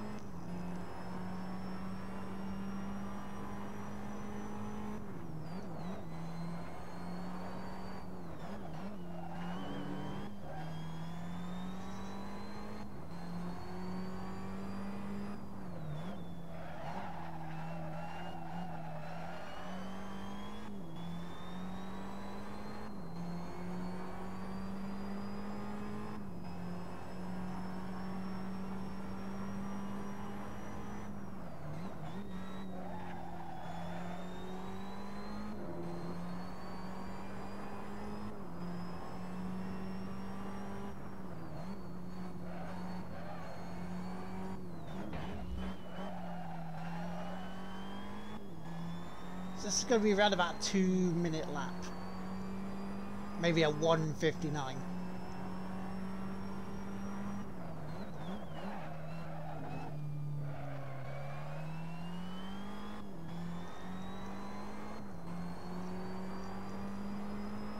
This is going to be around about a 2-minute lap. Maybe a 1:59.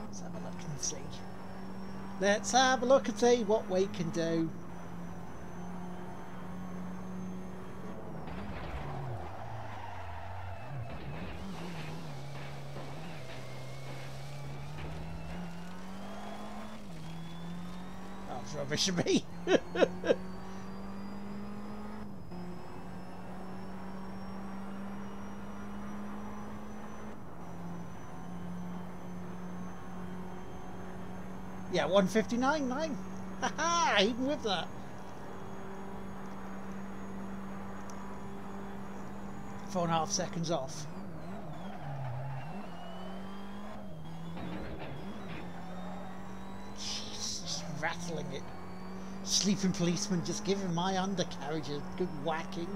Let's have a look and see. Let's have a look and see what we can do. Rubbish of me. Yeah, 1:59.9. Haha, even with that. – 4.5 seconds off. Rattling it. Sleeping policeman just giving my undercarriage a good whacking.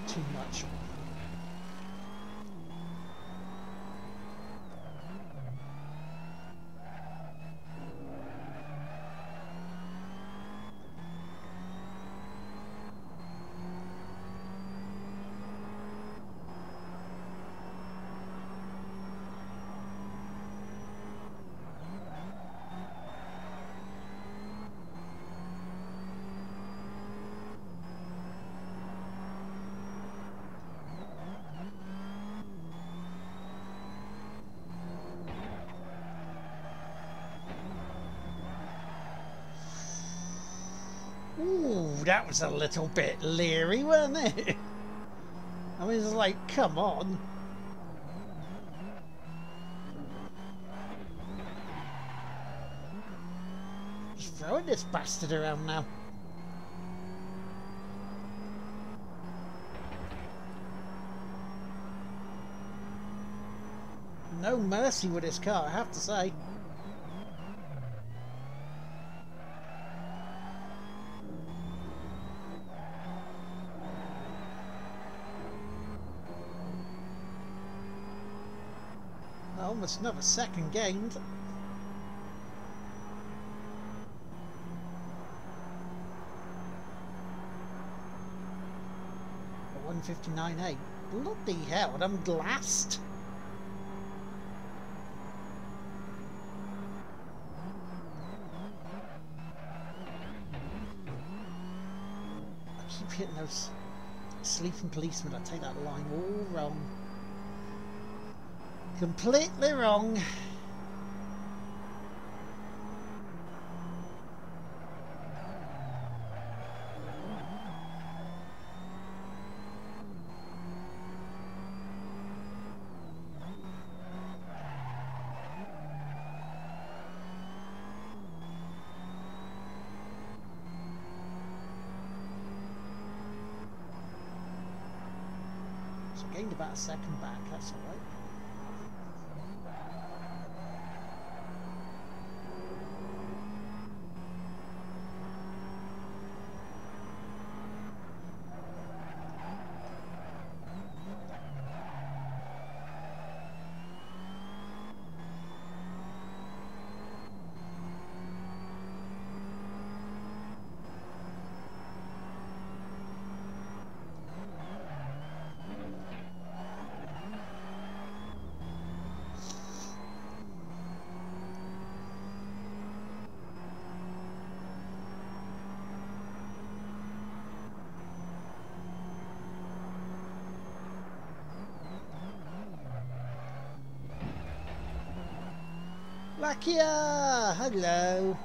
Too much. Ooh, that was a little bit leery, wasn't it? I mean, it's like, come on. Just throwing this bastard around now. No mercy with this car, I have to say. Almost another second gained. 1:59.8. Bloody hell, and I'm last. I keep hitting those sleeping policemen. I take that line all wrong. Completely wrong. gained about a second back, that's alright. Lakia! Hello!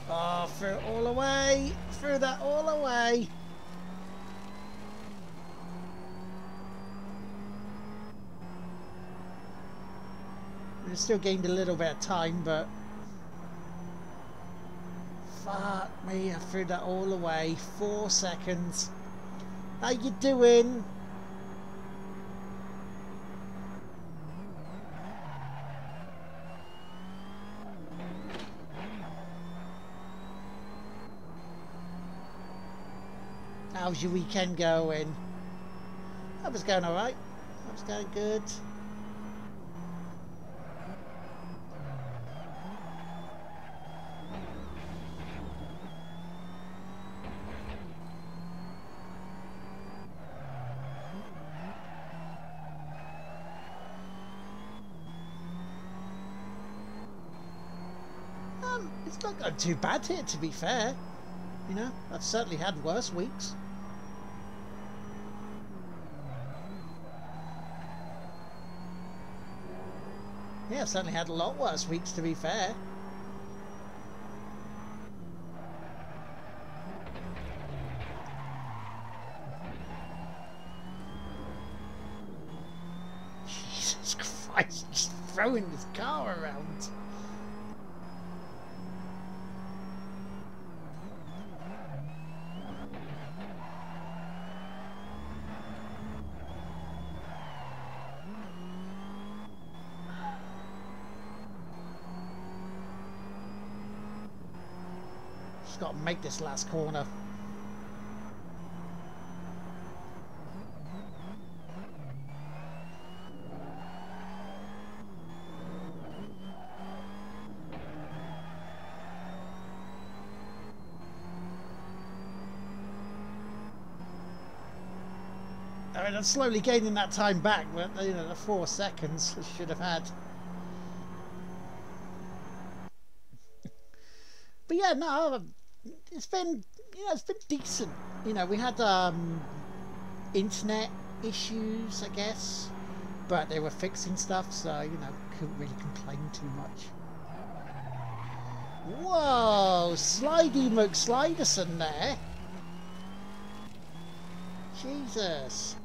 Oh, threw it all away! Threw that all away! We still gained a little bit of time, but... Fuck me, I threw that all away. 4 seconds. How you doing? How's your weekend going? That was going alright. That was going good. It's not going too bad here, to be fair. You know, I've certainly had worse weeks. Yeah, I've certainly had a lot worse weeks, to be fair. Jesus Christ, just throwing this car around. Got to make this last corner. I mean, I'm slowly gaining that time back, but you know, the 4 seconds I should have had. But yeah, no, it's been, you know, it's been decent. You know, we had internet issues, I guess, but they were fixing stuff, so you know, couldn't really complain too much. Whoa, Slidey McSliderson there. Jesus.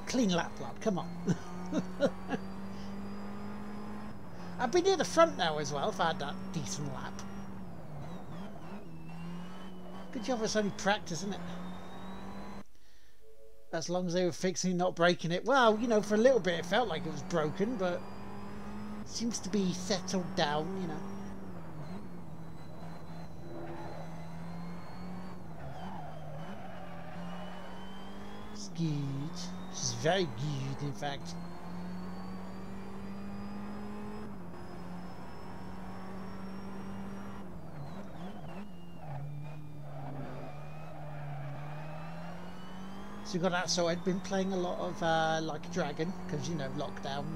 Clean lap, lad, come on. I've been near the front now as well if I had that decent lap. Good job it's only practice, isn't it? As long as they were fixing, not breaking it. Well, you know, for a little bit it felt like it was broken, but it seems to be settled down, you know. It's good. It's very good, in fact. So you got that. So I'd been playing a lot of Like a Dragon because, you know, lockdown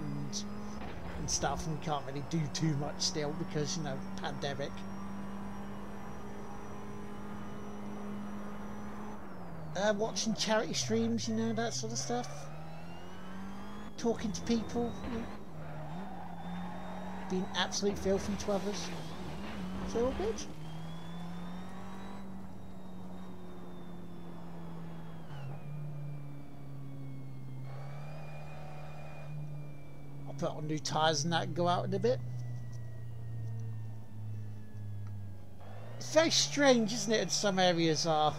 and stuff, and we can't really do too much still because, you know, pandemic. Watching charity streams, you know, that sort of stuff. talking to people, being absolutely filthy to others. So all good. I'll put on new tyres and that and go out in a bit. It's very strange, isn't it, in some areas are.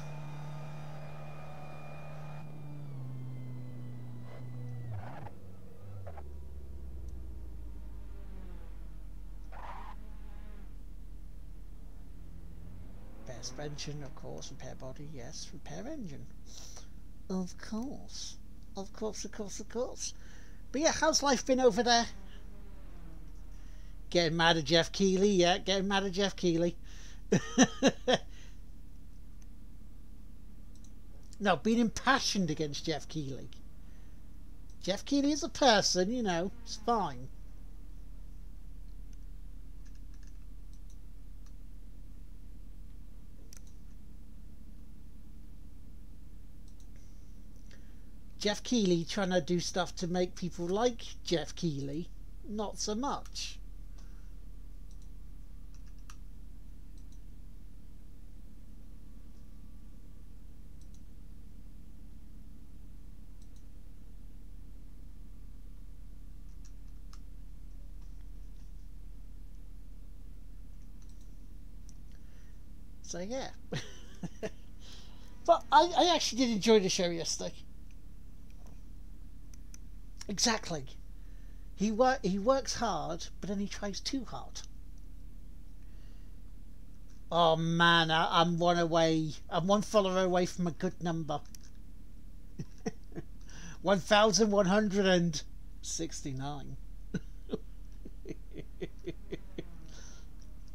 Repair suspension, of course. Repair body, yes. Repair engine. Of course. Of course, of course, of course. But yeah, how's life been over there? Getting mad at Jeff Keighley, yeah, getting mad at Jeff Keighley. No, being impassioned against Jeff Keighley. Jeff Keighley is a person, you know, it's fine. Jeff Keighley trying to do stuff to make people like Jeff Keighley, not so much. So yeah. But I actually did enjoy the show yesterday. Exactly. He works hard, but then he tries too hard. Oh man, I'm one away. I'm one follower away from a good number. 1,169.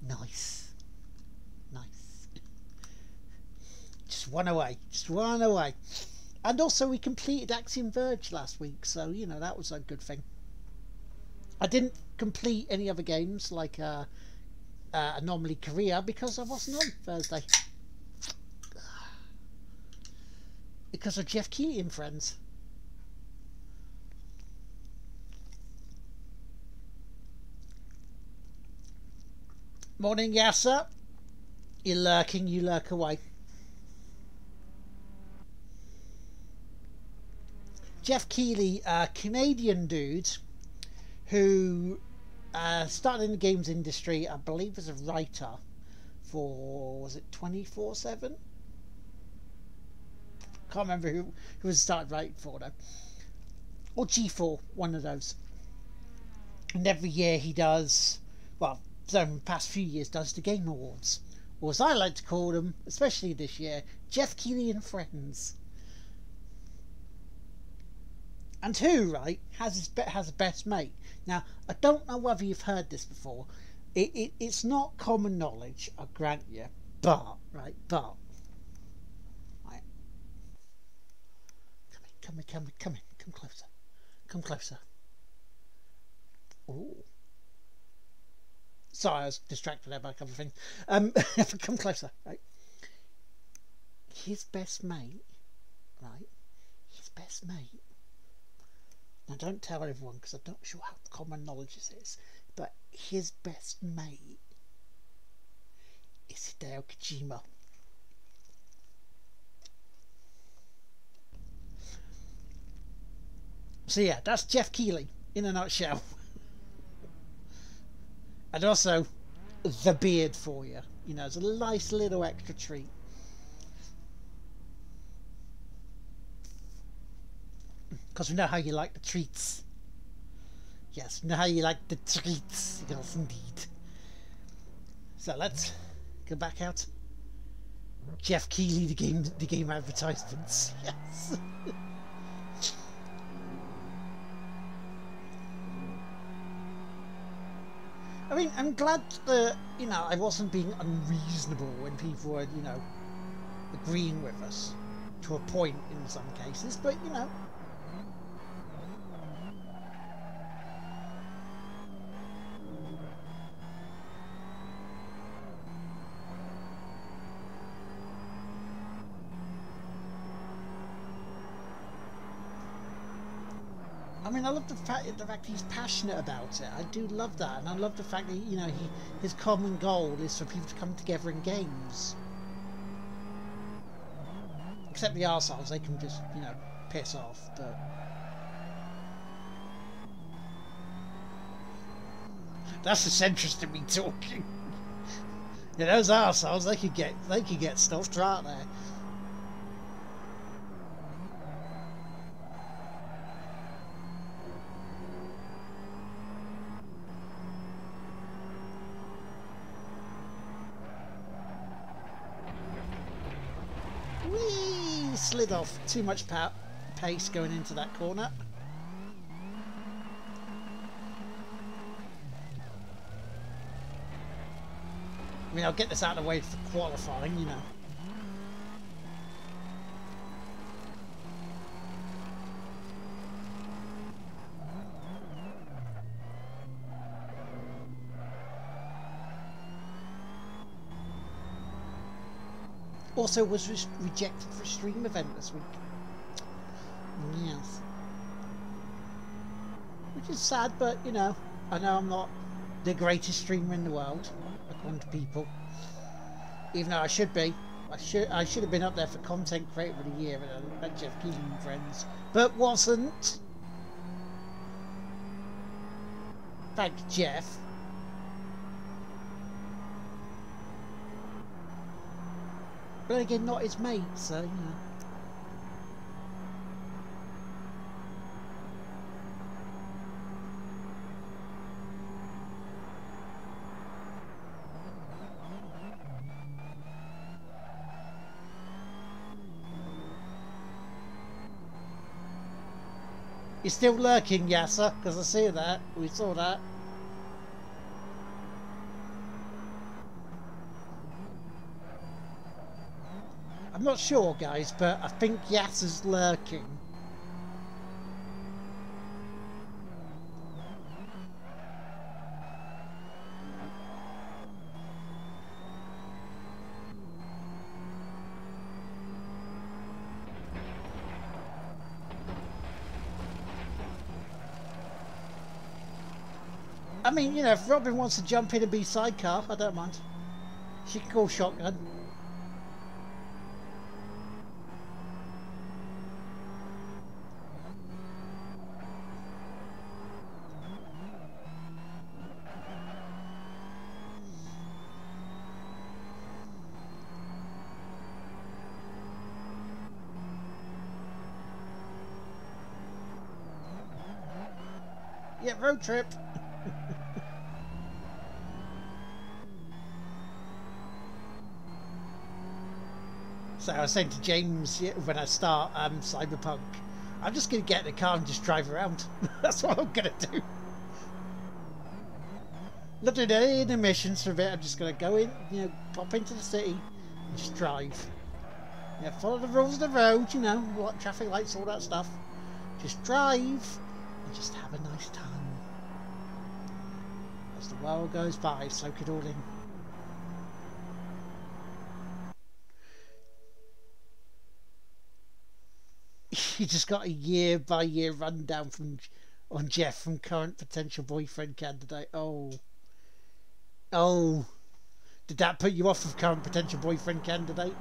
Nice. Nice. Just one away. Just one away. And also we completed Axiom Verge last week, so you know that was a good thing. I didn't complete any other games like Anomaly Korea because I wasn't on Thursday. Because of Jeff Keighley and friends. Morning, Yasser. You're lurking, you lurk away. Jeff Keighley, a Canadian dude who started in the games industry, I believe as a writer for, was it 24/7? Can't remember who was started writing for though. Or G4, one of those. And every year he does, well, so in the past few years does the Game Awards. Or as I like to call them, especially this year, Jeff Keighley and Friends. And who, right, has a best mate. Now, I don't know whether you've heard this before. It's not common knowledge, I grant you. But, right, come closer. Come closer. Ooh. Sorry, I was distracted there by a couple of things. Come closer, right? His best mate, right? His best mate. Now, don't tell everyone because I'm not sure how common knowledge this is, but his best mate is Hideo Kojima. So yeah, that's Jeff Keighley in a nutshell. And also, the beard for you. You know, it's a nice little extra treat. Because we know how you like the treats. Yes, we know how you like the treats. Yes, indeed. So let's go back out. Jeff Keighley, the game advertisements. Yes. I mean, I'm glad that, you know, I wasn't being unreasonable when people were, you know, agreeing with us to a point in some cases, but, you know. I mean, I love the fact he's passionate about it. I do love that, and I love the fact that, you know, his common goal is for people to come together in games. Except the arseholes, they can just, you know, piss off, but... That's the centrist in me talking. Yeah, those arseholes, they could get stuffed right there. Whee! Slid off. Too much pace going into that corner. I mean, I'll get this out of the way for qualifying, you know. Also was rejected for a stream event this week. Yes. Which is sad, but, you know, I know I'm not the greatest streamer in the world, according to people. Even though I should be. I should have been up there for Content Creator of the Year at Jeff Keeling and Friends, but wasn't. Thank you, Jeff. But again, not his mate, so, you know. You're still lurking, Yasser, because I see that. We saw that. I'm not sure, guys, but I think Yasser's lurking. I mean, you know, if Robin wants to jump in and be sidecar, I don't mind. She can call shotgun. Yeah, road trip. So I was saying to James when I start Cyberpunk, I'm just going to get in the car and just drive around. That's what I'm going to do. Not doing any intermissions for a bit. I'm just going to go in, you know, pop into the city and just drive. Yeah, follow the rules of the road, you know, traffic lights, all that stuff. Just drive and just have a nice time. As the world goes by, soak it all in. You just got a year-by-year rundown on Jeff from current potential boyfriend candidate. Oh, did that put you off of current potential boyfriend candidate?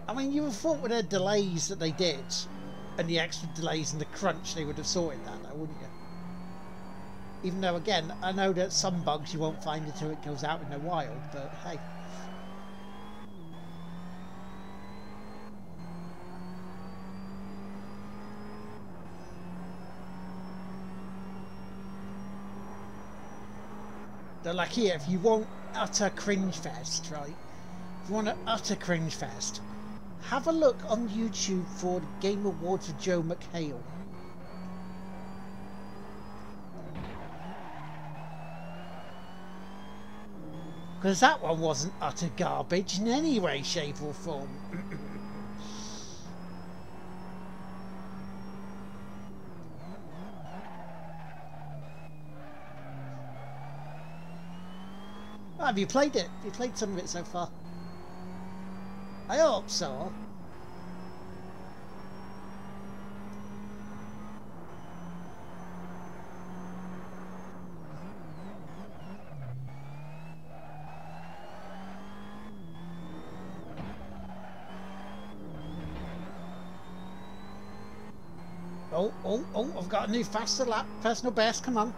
I mean, you would have thought with the delays that they did, and the extra delays and the crunch, they would have sorted that, though, wouldn't you? Even though, again, I know that some bugs you won't find until it goes out in the wild, but hey. They're like, here, if you want utter cringe fest, right? If you want an utter cringe fest, have a look on YouTube for the Game Awards for Joe McHale. Because that one wasn't utter garbage in any way, shape or form. Oh, have you played it? Have you played some of it so far? I hope so. Oh, I've got a new faster lap. Personal best, come on.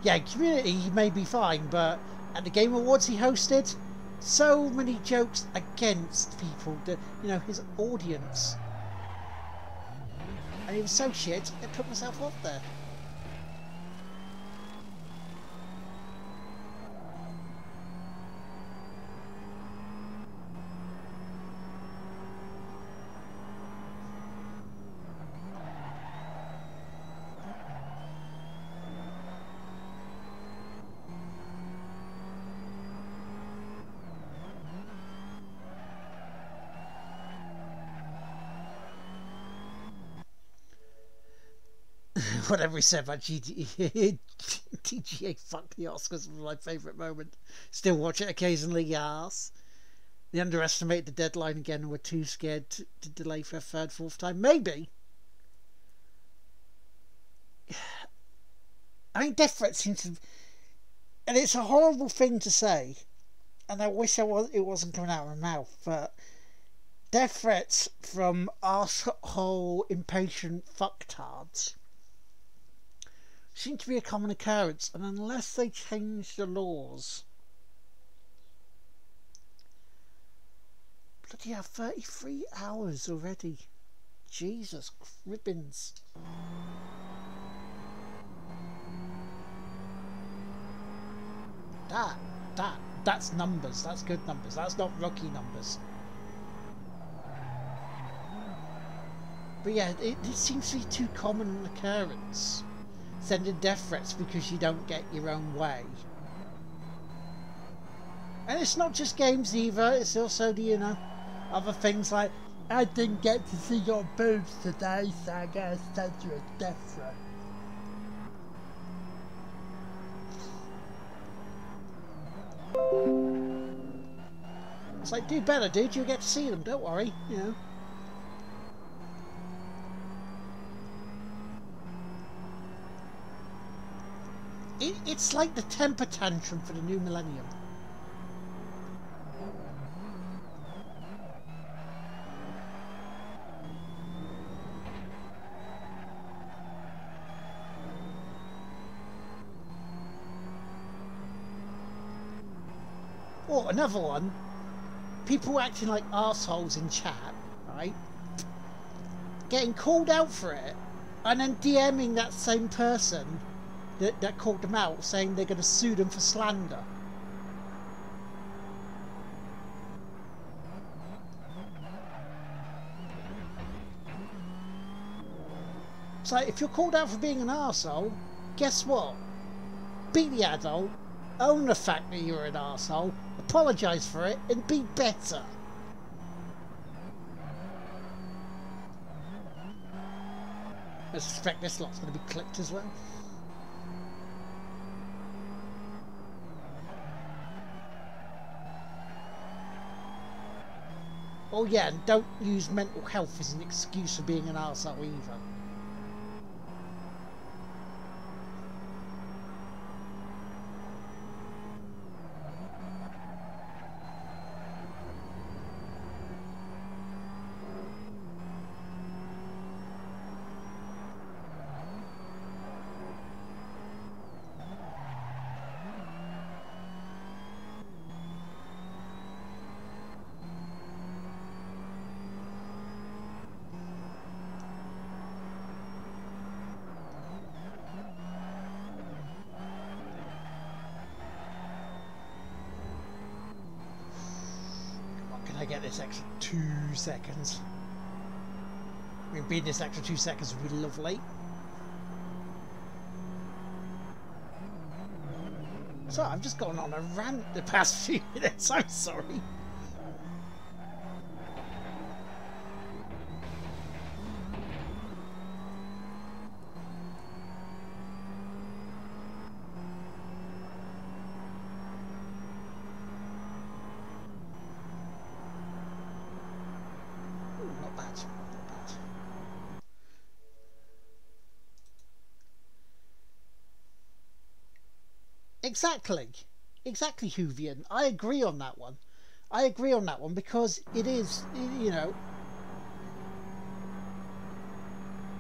Yeah, community may be fine, but at the Game Awards he hosted, so many jokes against people, that, you know, his audience. And he was so shit, I put myself off there. Whatever he said about TGA, fuck the Oscars was my favourite moment. Still watch it occasionally, yes. They underestimated the deadline again and were too scared to delay for a third, fourth time. Maybe. I mean, Death Threat seems to... And it's a horrible thing to say. And I wish it wasn't coming out of my mouth, but... Death threats from arsehole impatient fucktards seem to be a common occurrence, and unless they change the laws... Bloody hell, 33 hours already. Jesus cribbins. That's numbers. That's good numbers. That's not rookie numbers. But yeah, it seems to be too common an occurrence. Sending death threats because you don't get your own way. And it's not just games either, it's also the, you know, other things like, I didn't get to see your boobs today, so I gotta send you a death threat. It's like, do better, dude, you'll get to see them, don't worry, you know. It's like the temper tantrum for the new millennium. Or another one, people acting like arseholes in chat, right? Getting called out for it, and then DMing that same person that called them out, saying they're going to sue them for slander. So if you're called out for being an arsehole, guess what? Be the adult, own the fact that you're an arsehole, apologise for it, and be better. I suspect this lot's going to be clipped as well. Oh yeah, and don't use mental health as an excuse for being an arsehole either. I get this extra 2 seconds. I mean, being this extra 2 seconds would be lovely. So I've just gone on a rant the past few minutes. I'm sorry. Ooh, not bad. Not bad. Exactly, Hoovian. I agree on that one. I agree on that one because it is, you know,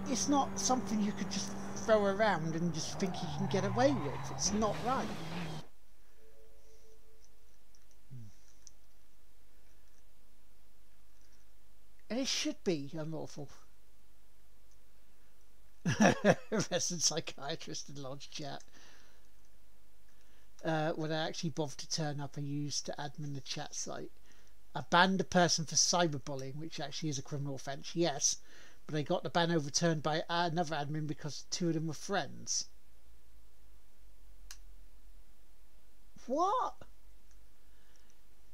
it's not something you could just throw around and just think you can get away with. It's not right. And it should be unlawful. Resident psychiatrist in Lodge chat. Would I actually bother to turn up and use to admin the chat site? I banned a person for cyberbullying, which actually is a criminal offence, yes, but they got the ban overturned by another admin because 2 of them were friends. What?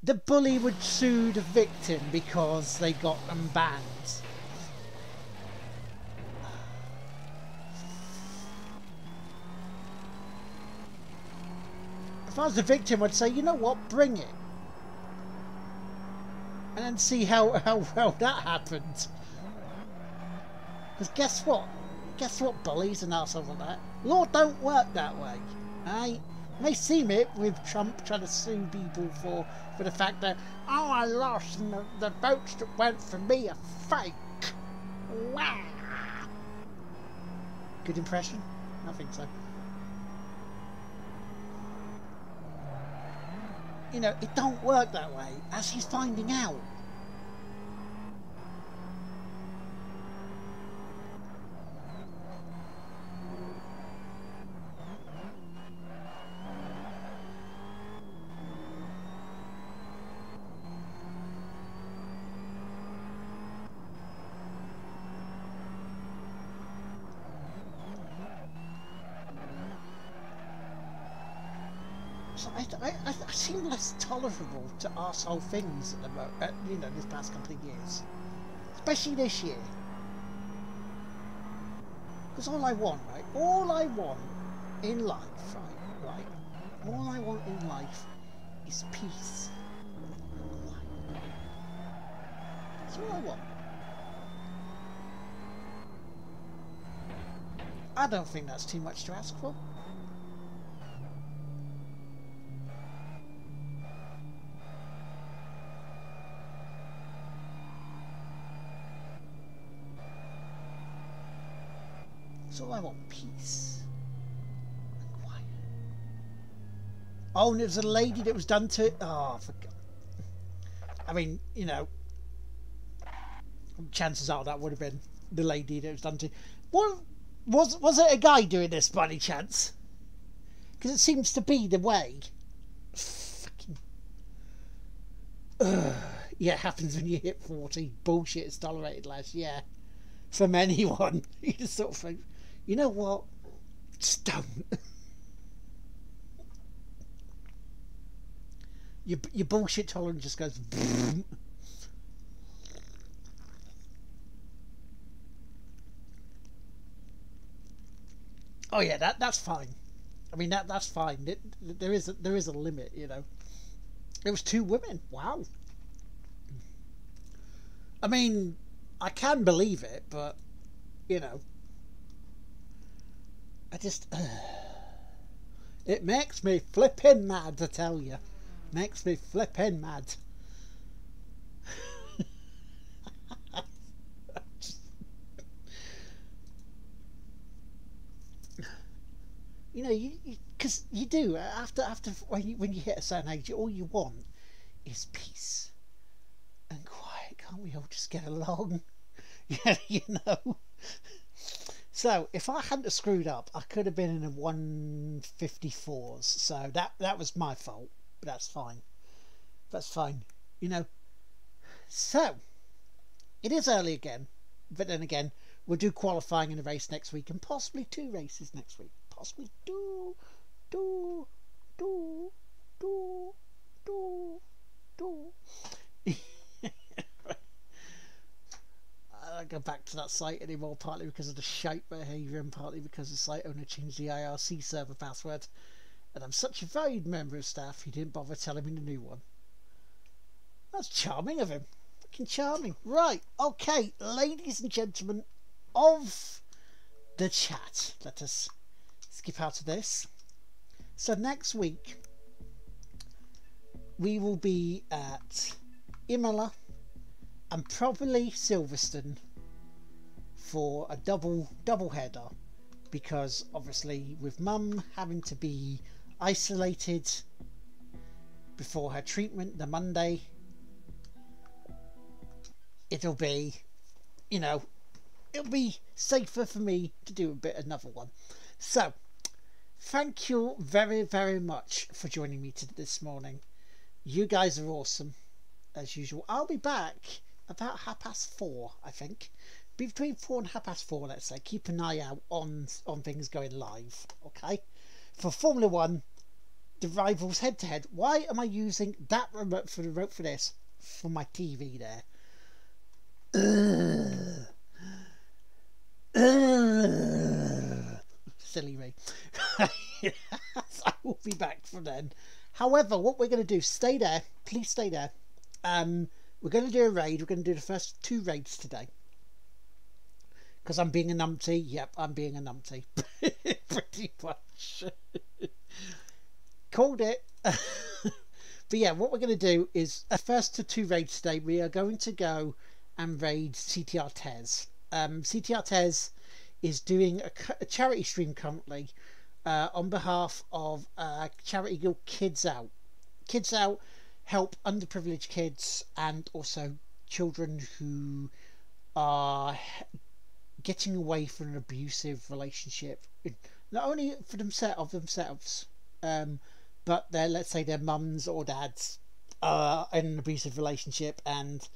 The bully would sue the victim because they got them banned. If I was the victim, I'd say, you know what, bring it. And then see how well that happened. Because guess what? Guess what, bullies and assholes like that? Law don't work that way. You may seem it with Trump trying to sue people for the fact that, oh, I lost and the votes that went for me are fake. Wow. Good impression? I think so. You know, it don't work that way, as he's finding out. So I seem less tolerable to arsehole things at the moment, you know, this past couple of years. Especially this year. Because all I want, right? All I want in life, right? All I want in life is peace. That's all I want. I don't think that's too much to ask for. So I want peace and quiet. Oh, and it was a lady that was done to. Oh, I forgot. I mean, you know, chances are that would have been the lady that was done to. What was it? A guy doing this by any chance? Because it seems to be the way. Fucking. Yeah, it happens when you hit 40. Bullshit is tolerated less. Yeah, from anyone. You just sort of think, you know what? Just don't. Your bullshit tolerance just goes. Oh yeah, that's fine. I mean that's fine. There is a limit, you know. It was 2 women. Wow. I mean, I can believe it, but you know. I just... it makes me flippin' mad, I tell you. Makes me flippin' mad. You know, because you do, after when you hit a certain age, all you want is peace and quiet. Can't we all just get along? Yeah, you know. So if I hadn't screwed up, I could have been in a 154s. So that was my fault. But that's fine. That's fine. You know. So it is early again. But then again, we'll do qualifying in a race next week, and possibly 2 races next week. Possibly do. I don't go back to that site anymore, partly because of the shite behaviour and partly because the site owner changed the IRC server password. And I'm such a valued member of staff, he didn't bother telling me the new one. That's charming of him. Fucking charming. Right, okay, ladies and gentlemen of the chat, let us skip out of this. So next week we will be at Imola and probably Silverstone for a double header, because obviously with Mum having to be isolated before her treatment the Monday, it'll be, you know, it'll be safer for me to do another one. So thank you very much for joining me this morning. You guys are awesome as usual. I'll be back about 4:30, I think. Between 4 and 4:30, let's say. Keep an eye out on things going live, okay? For Formula 1, the rivals head-to-head. Why am I using that remote for this? For my TV there. Silly me. I will be back from then. However, what we're going to do, stay there. Please stay there. We're going to do a raid. We're going to do the first 2 raids today. Because I'm being a numpty. Yep, I'm being a numpty. Pretty much. Called it. But yeah, what we're going to do is, first 2 raids today, we are going to go and raid CTR Tez. CTR Tez is doing a charity stream currently on behalf of a charity called Kids Out. Kids Out help underprivileged kids and also children who are getting away from an abusive relationship, not only for themselves, but let's say their mums or dads are in an abusive relationship and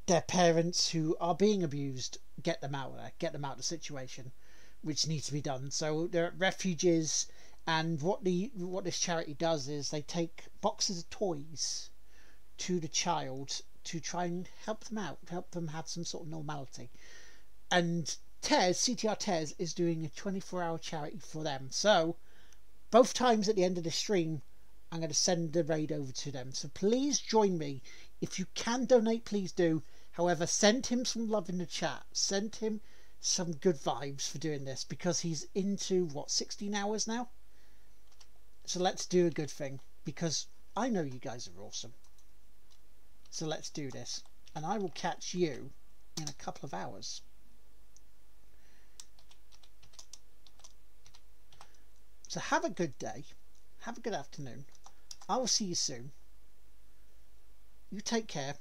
their parents who are being abused, get them out of there, get them out of the situation, which needs to be done. So they're at refuges, and what this charity does is they take boxes of toys to the child to try and help them out, help them have some sort of normality. And CTR Tez is doing a 24-hour charity for them. So both times at the end of the stream, I'm going to send the raid over to them. So please join me. If you can donate, please do. However, send him some love in the chat. Send him some good vibes for doing this, because he's into, what, 16 hours now? So let's do a good thing, because I know you guys are awesome. So let's do this. And I will catch you in a couple of hours. So have a good day. Have a good afternoon. I will see you soon. You take care.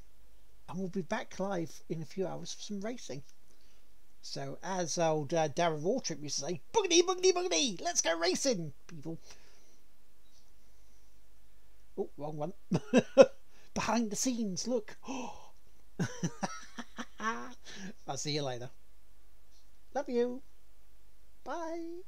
And we'll be back live in a few hours for some racing. So as old Darren Waltrip used to say, boogity, boogity, boogity, let's go racing, people. Oh, wrong one. Behind the scenes, look. I'll see you later. Love you. Bye.